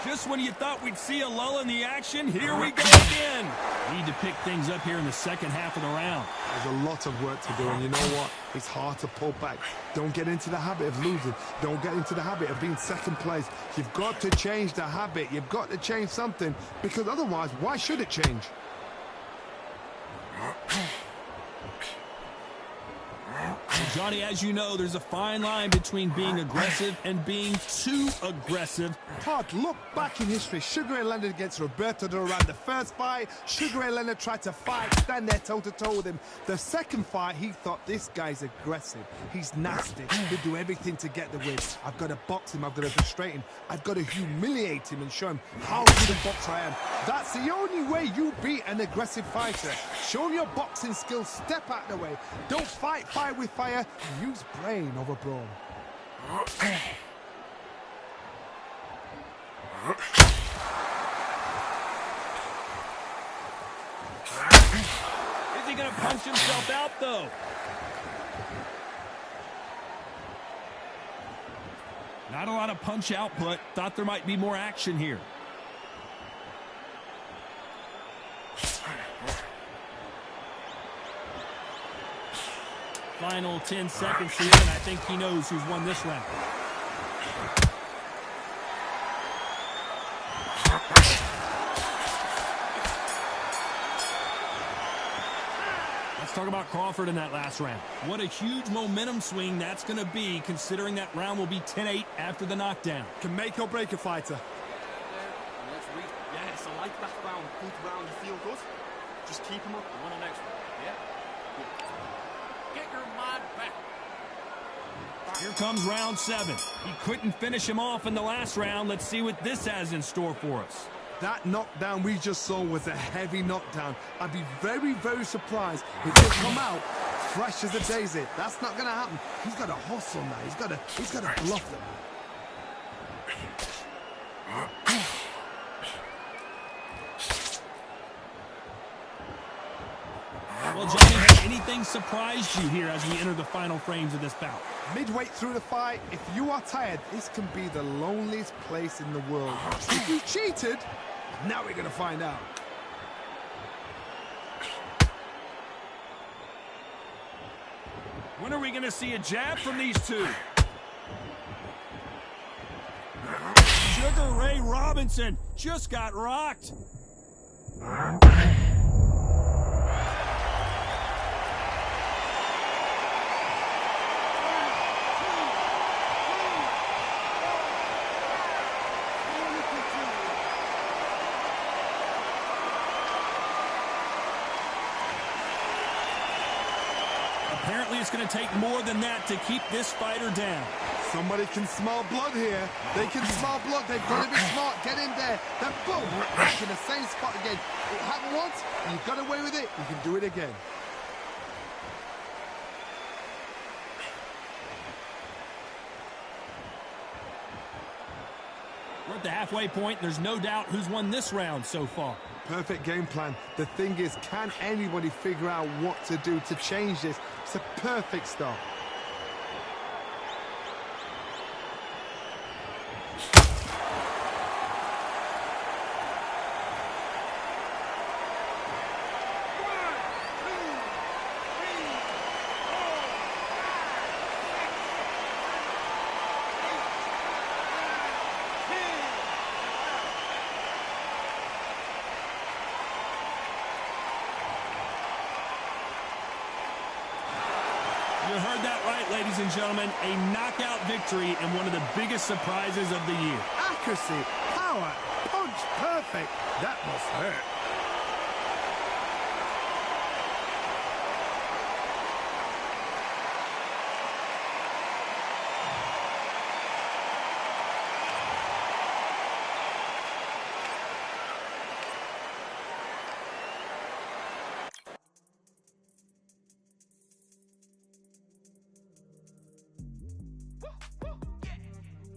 Just Just when you thought we'd see a lull in the action, here we go again. Need to pick things up here in the second half of the round. There's a lot of work to do, and you know what? It's hard to pull back. Don't get into the habit of losing. Don't get into the habit of being second place. You've got to change the habit. You've got to change something, because otherwise, why should it change? Johnny, as you know, there's a fine line between being aggressive and being too aggressive. Todd, look back in history. Sugar Ray Leonard against Roberto Duran. The first fight, Sugar Ray Leonard tried to fight, stand there toe-to-toe with him. The second fight, he thought, this guy's aggressive. He's nasty. He'll do everything to get the win. I've got to box him. I've got to frustrate him. I've got to humiliate him and show him how good a boxer I am. That's the only way you beat an aggressive fighter. Show him your boxing skills. Step out of the way. Don't fight fire with fire. Use brain over brawn. Is he going to punch himself out, though? Not a lot of punch output. Thought there might be more action here. Final 10 seconds here, and I think he knows who's won this round. Let's talk about Crawford in that last round. What a huge momentum swing that's going to be, considering that round will be 10-8 after the knockdown. Can make or break a fighter. Let's read. Yes, I like that round. Good round. You feel good? Just keep him up and win the next one. Yeah? Good. Get your mind back. Here comes round 7. He couldn't finish him off in the last round. Let's see what this has in store for us. That knockdown we just saw was a heavy knockdown. I'd be very, very surprised if he'll come out fresh as a daisy. That's not going to happen. He's got to hustle now. He's got to bluff them. Well, Johnny, has anything surprised you here as we enter the final frames of this bout? Midway through the fight, if you are tired, this can be the loneliest place in the world. If you cheated, now we're going to find out. When are we going to see a jab from these two? Sugar Ray Robinson just got rocked. Apparently it's going to take more than that to keep this fighter down. Somebody can smell blood here. They can smell blood. They've got to be smart. Get in there. Then boom, back in the same spot again. It happened once, you got away with it, you can do it again. We're at the halfway point. There's no doubt who's won this round so far. Perfect game plan. The thing is, can anybody figure out what to do to change this? It's a perfect start. You heard that right, ladies and gentlemen. A knockout victory and one of the biggest surprises of the year. Accuracy, power, punch, perfect. That must hurt.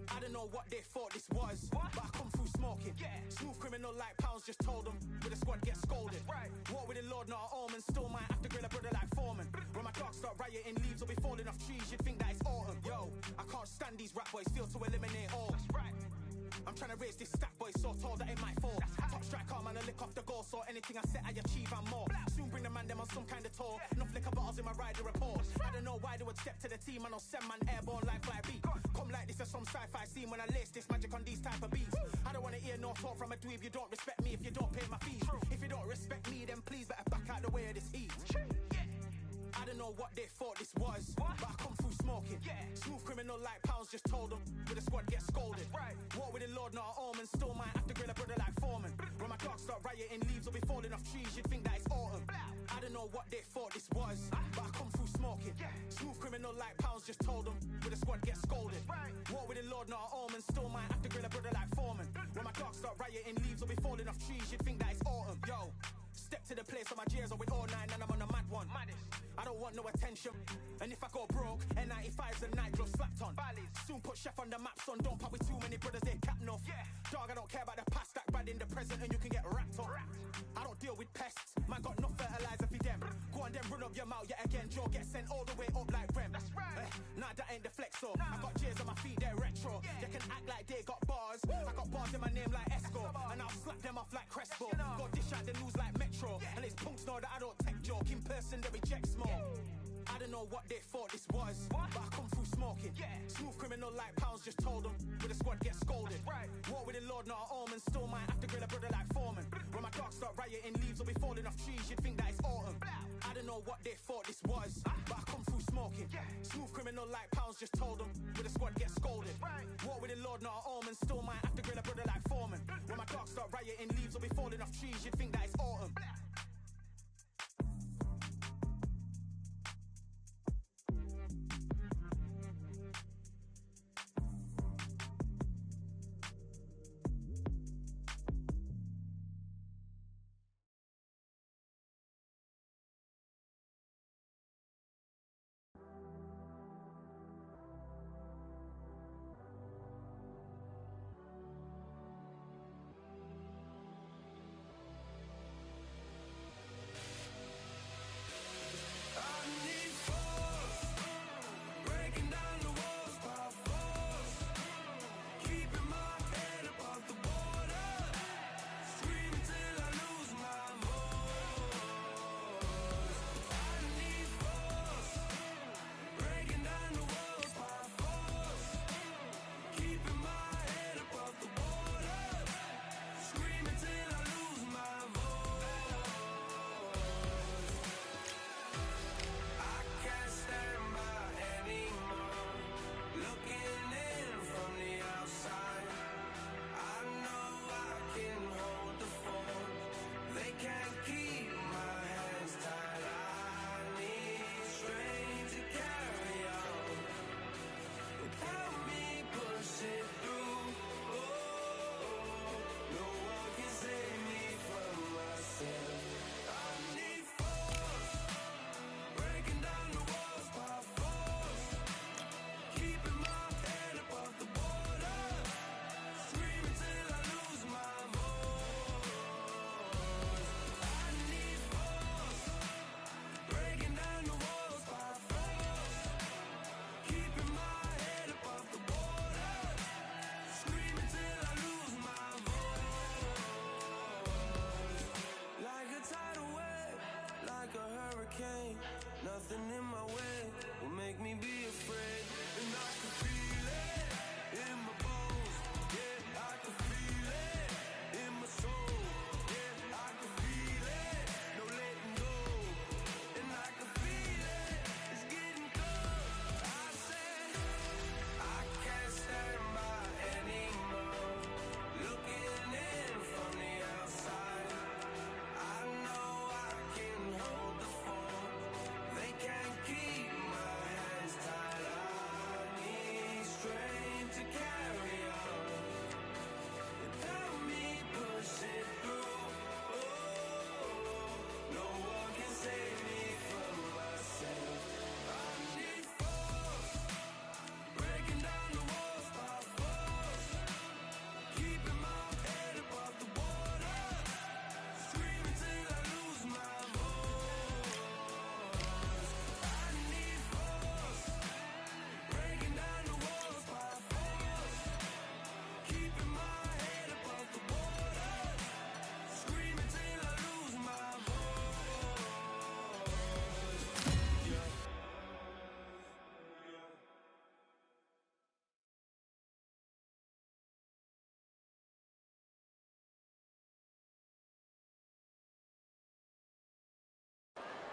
I don't know what they thought this was, but I come through smoking. Smooth criminal like pounds, just told them. With a squad get scolded. War with the Lord, not an omen. Still might have to grill a brother like Foreman. When my dogs start rioting, leaves will be falling off trees. You'd think that it's autumn. Yo, I can't stand these rap boys, feel to eliminate all. I'm trying to raise this stack boy so told that it might fall. Top striker, man, I lick off the goal, so anything I set, I achieve and more. Soon bring the man them on some kind of tour. Enough liquor bottles in my rider report. I don't know why they would step to the team, and I'll send man airborne like fly beat. Come like this as some sci-fi scene when I lace this magic on these type of beats. I don't wanna hear no talk from a dweeb. You don't respect me if you don't pay my fees. If you don't respect me, then please better back out the way of this heat. I don't know what they thought this was, but I come through smoking. Smooth criminal like pounds, just told them with the squad get scolded. Walk with the Lord, not an omen. Still might have to grill a brother like Foreman. When my dogs start rioting, leaves will be falling off trees. You'd think that it's autumn. I don't know what they thought this was, but I come through smoking. Smooth criminal like pounds, just told them with the squad get scolded. Walk with the Lord, not an omen. Still might have to grill a brother like Foreman. When my dogs start rioting, leaves will be falling off trees. You'd think that it's autumn. Yo. Step to the place on my J's are with all 9 and I'm on a mad one. I don't want no attention. And if I go broke, N95's a nightclub slapped on. Soon put Chef on the map, son. Don't pop with too many brothers, they cap enough. Dog, I don't care about the past, that bad in the present and you can get wrapped up. I don't deal with pests, man got no fertilizer for them. Go on then run up your mouth yet again. Joe gets sent all the way up like Rem. That's right. Nah, that ain't the flexo. I got J's on my feet, they're retro. They can act like they got bars. I got bars in my name like Esco. And I'll slap them off like Crespo. Go dish out the news like Metro. And it's punks know that I don't tech joke. In person they reject smoke. I don't know what they thought this was, but I come through smoking. Smooth criminal like pounds, just told them with the squad get scolded. Walk with the Lord, not an omen. Still might have to grill a brother like Foreman. When my dogs start rioting, leaves will be falling off trees. You'd think that it's autumn. I don't know what they thought this was, but I come through smoking. Smooth criminal like pounds, just told them with the squad get scolded. Walk with the Lord, not an omen. Still might have to grill a brother like Foreman. When my dogs start rioting, leaves will be falling off trees. You'd think that it's autumn. Nothing in my way will make me be afraid. And I can feel it in my bones. Yeah, I can feel it in my soul. Yeah, I can feel it, no letting go. And I can feel it, it's getting close. I said, I can't stand by anymore. Looking in from the outside, I know I can hold the phone. They can't keep my hands tied.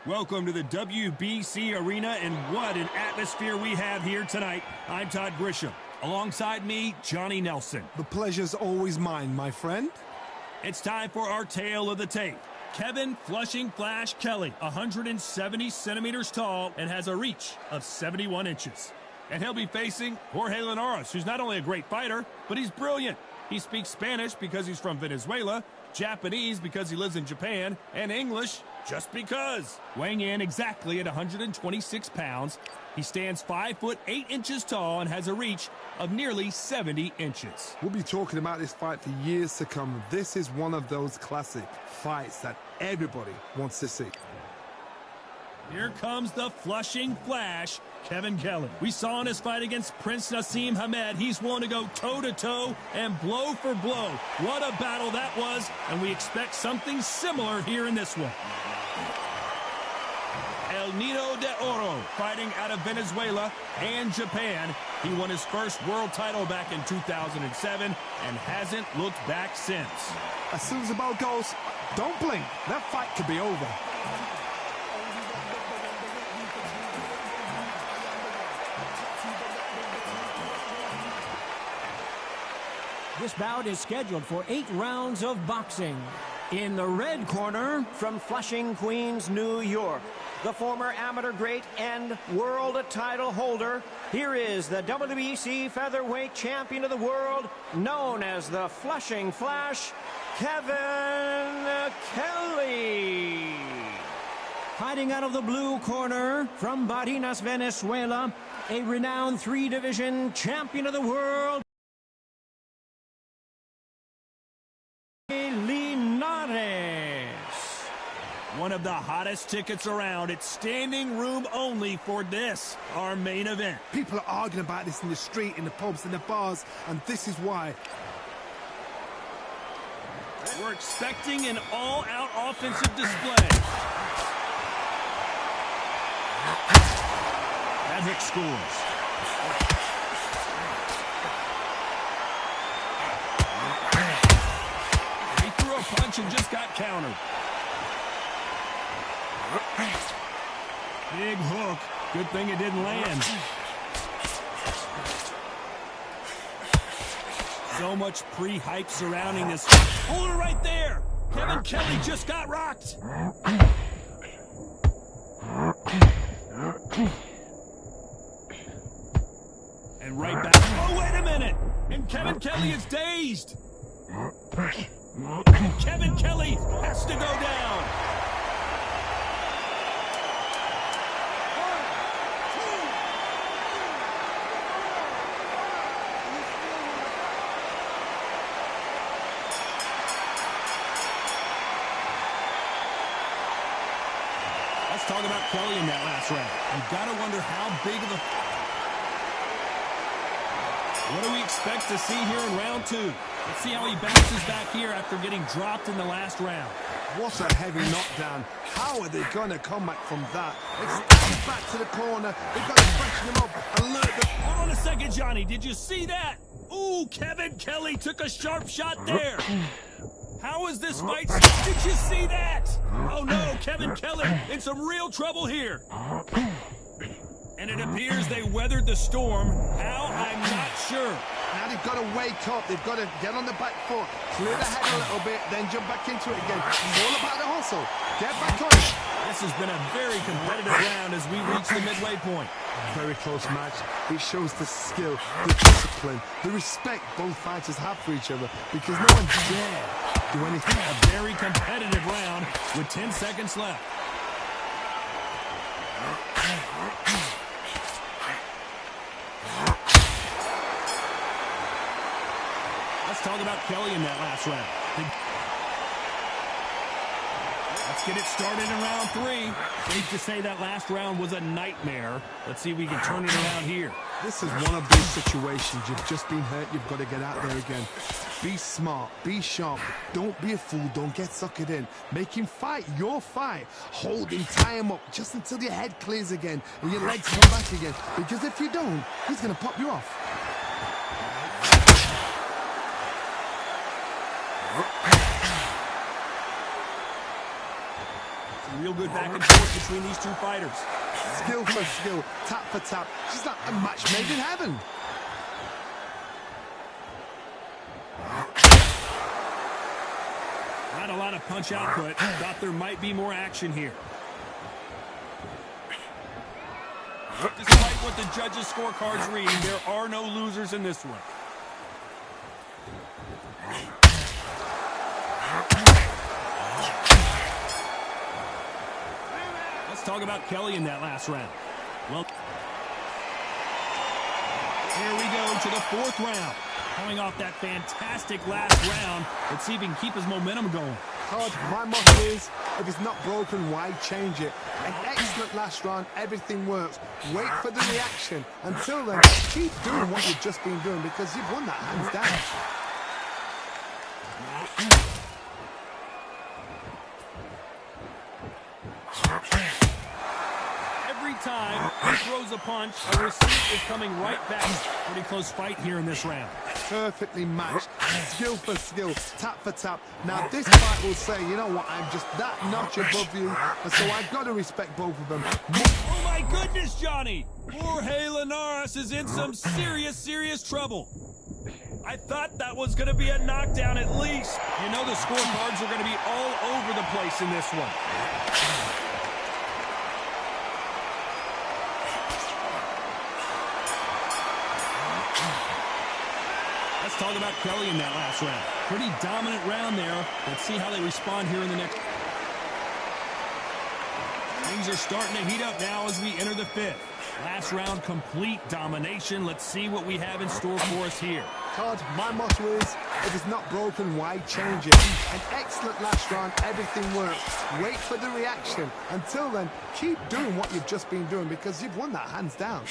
Welcome to the WBC Arena, and what an atmosphere we have here tonight. I'm Todd Grisham. Alongside me, Johnny Nelson. The pleasure's always mine, my friend. It's time for our tale of the tape. Kevin Flushing Flash Kelly, 170 centimeters tall and has a reach of 71 inches. And he'll be facing Jorge Linares, who's not only a great fighter, but he's brilliant. He speaks Spanish because he's from Venezuela, Japanese because he lives in Japan, and English just because. Weighing in exactly at 126 pounds, he stands 5 foot 8 inches tall and has a reach of nearly 70 inches. We'll be talking about this fight for years to come. This is one of those classic fights that everybody wants to see. Here comes the Flushing Flash, Kevin Kelly. We saw in his fight against Prince Nassim Hamed, he's willing to go toe-to-toe and blow for blow. What a battle that was, and we expect something similar here in this one. El Nido de Oro, fighting out of Venezuela and Japan. He won his first world title back in 2007 and hasn't looked back since. As soon as the bell goes, don't blink. That fight could be over. This bout is scheduled for 8 rounds of boxing. In the red corner, from Flushing, Queens, New York, the former amateur great and world title holder, here is the WBC featherweight champion of the world, known as the Flushing Flash, Kevin Kelly. Fighting out of the blue corner, from Barinas, Venezuela, a renowned 3-division champion of the world, One of the hottest tickets around. It's standing room only for this, our main event. People are arguing about this in the street, in the pubs, in the bars, and this is why. We're expecting an all-out offensive display. Magic scores. He threw a punch and just got countered. Big hook. Good thing it didn't land. So much pre-hype surrounding this. Hold it right there. Kevin Kelly just got rocked. And right back. Oh, wait a minute. And Kevin Kelly is dazed. And Kevin Kelly has to go down. Let's talk about Kelly in that last round. You've got to wonder how big of a... What do we expect to see here in round 2? Let's see how he bounces back here after getting dropped in the last round. What a heavy knockdown. How are they going to come back from that? It's back to the corner. They've got to freshen him up and alert them. Hold on a second, Johnny. Did you see that? Ooh, Kevin Kelly took a sharp shot there. How is this fight? Did you see that? Oh no, Kevin Kelly in some real trouble here. And it appears they weathered the storm. How? I'm not sure. Now they've got to wake up. They've got to get on the back foot, clear the head a little bit, then jump back into it again. It's all about the hustle. Get back on it. This has been a very competitive round as we reach the midway point. Very close match. It shows the skill, the discipline, the respect both fighters have for each other, because no one dare do anything. A very competitive round with 10 seconds left. Let's talk about Kelly in that last round. Let's get it started in round 3. Safe to say that last round was a nightmare. Let's see if we can turn it around here. This is one of those situations. You've just been hurt. You've got to get out there again. Be smart. Be sharp. Don't be a fool. Don't get suckered in. Make him fight your fight. Hold him. Tie him up just until your head clears again and your legs come back again. Because if you don't, he's going to pop you off. Real good back and forth between these two fighters. Skill for skill, tap for tap. She's like a match made in heaven. Not a lot of punch output. Thought there might be more action here. Despite what the judges' scorecards read, there are no losers in this one. Let's talk about Kelly in that last round. Well, here we go to the fourth round. Coming off that fantastic last round, let's see if he can keep his momentum going. Todd, my motto is, if it's not broken, why change it? An excellent last round, everything works. Wait for the reaction. Until then, keep doing what you've just been doing because you've won that hands down. Every time he throws a punch, a receipt is coming right back. Pretty close fight here in this round. Perfectly matched, skill for skill, tap for tap. Now this fight will say, you know what, I'm just that notch above you, and so I've got to respect both of them. Oh my goodness, Johnny! Jorge Linares is in some serious trouble. I thought that was going to be a knockdown at least. You know the scorecards are going to be all over the place in this one. Let's talk about Kelly in that last round. Pretty dominant round there. Let's see how they respond here in the next. Things are starting to heat up now as we enter the fifth. Last round, complete domination. Let's see what we have in store for us here. Todd, my motto is, if it's not broken, why change it? An excellent last round, everything works. Wait for the reaction. Until then, keep doing what you've just been doing because you've won that hands down.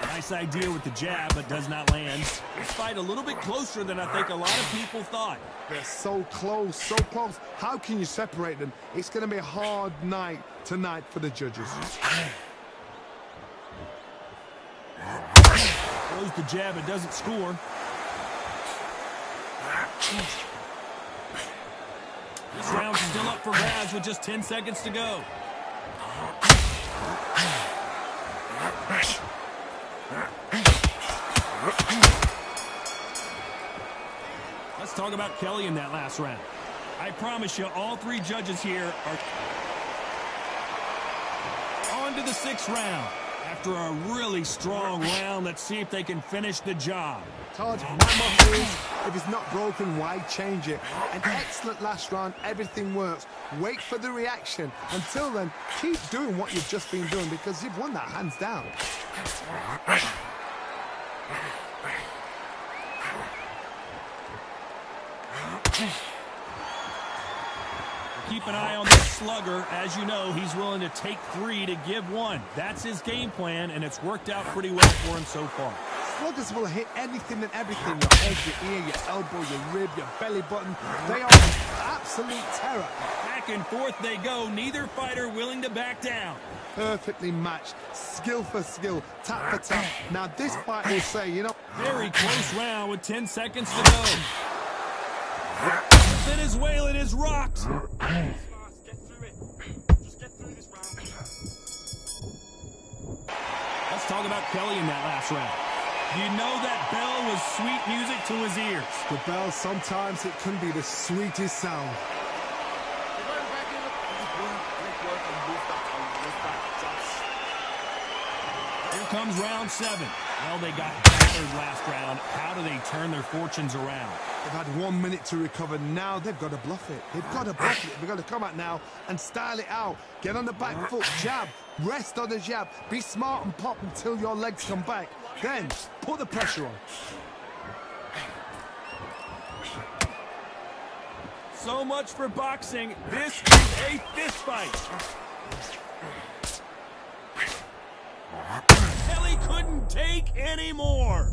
Nice idea with the jab, but does not land. This fight a little bit closer than I think a lot of people thought. They're so close, so close. How can you separate them? It's going to be a hard night tonight for the judges. Throws the jab, it doesn't score. This round's still up for grabs with just 10 seconds to go. Let's talk about Kelly in that last round. I promise you, all three judges here are on to the sixth round. After a really strong round, let's see if they can finish the job. Todd, my motto is, if it's not broken, why change it? An excellent last round, everything works. Wait for the reaction. Until then, keep doing what you've just been doing because you've won that hands down. Keep an eye on this slugger. As you know, he's willing to take three to give one. That's his game plan, and it's worked out pretty well for him so far. Sluggers will hit anything and everything. Your head, your ear, your elbow, your rib, your belly button. They are absolute terror. Back and forth they go. Neither fighter willing to back down. Perfectly matched. Skill for skill. Tap for tap. Now this fight will say, you know... Very close round with 10 seconds to go. Venezuelan is rocked. Get through it. Just get through this round. Let's talk about Kelly in that last round. You know that bell was sweet music to his ears. The bell, sometimes it can be the sweetest sound. Here comes round 7. Well, they got battered last round. How do they turn their fortunes around? They've had 1 minute to recover. Now they've got to bluff it. They've got to bluff it. They've got to come out now and style it out. Get on the back foot, jab. Rest on the jab. Be smart and pop until your legs come back. Then put the pressure on. So much for boxing. This is a fist fight. Kelly couldn't take any more.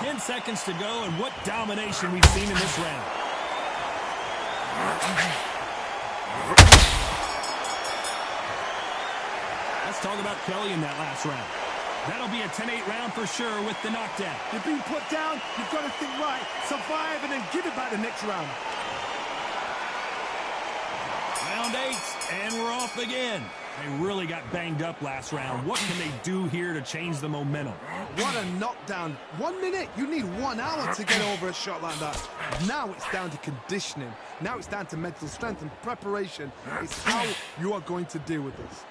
10 seconds to go, and what domination we've seen in this round. Let's talk about Kelly in that last round. That'll be a 10-8 round for sure with the knockdown. You're being put down, you've got to think right, survive, and then give it back the next round. Round 8, and we're off again. They really got banged up last round. What can they do here to change the momentum? What a knockdown. 1 minute, you need 1 hour to get over a shot like that. Now it's down to conditioning. Now it's down to mental strength and preparation. It's how you are going to deal with this.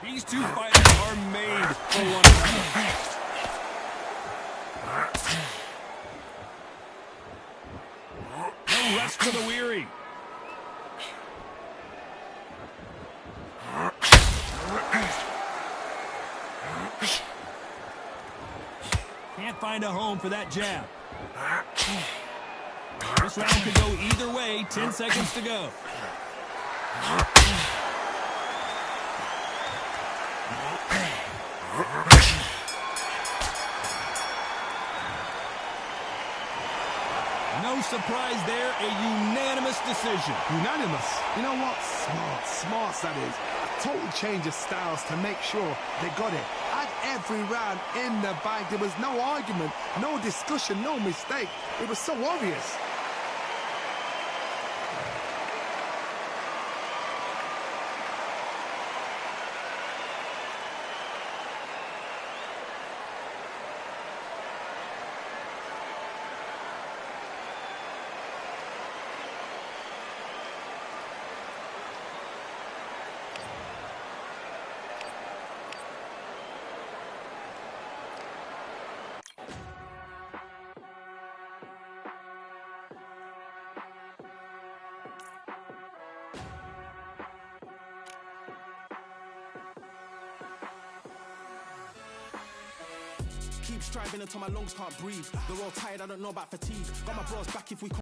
These two fighters are made for one another. No rest for the weary. Can't find a home for that jab. This round could go either way. 10 seconds to go. No surprise there, a unanimous decision. Unanimous? You know what? Smart that is. A total change of styles to make sure they got it. At every round in the bag, there was no argument, no discussion, no mistake. It was so obvious. Keep striving until my lungs can't breathe. They're all tired, I don't know about fatigue. Got my bros back if we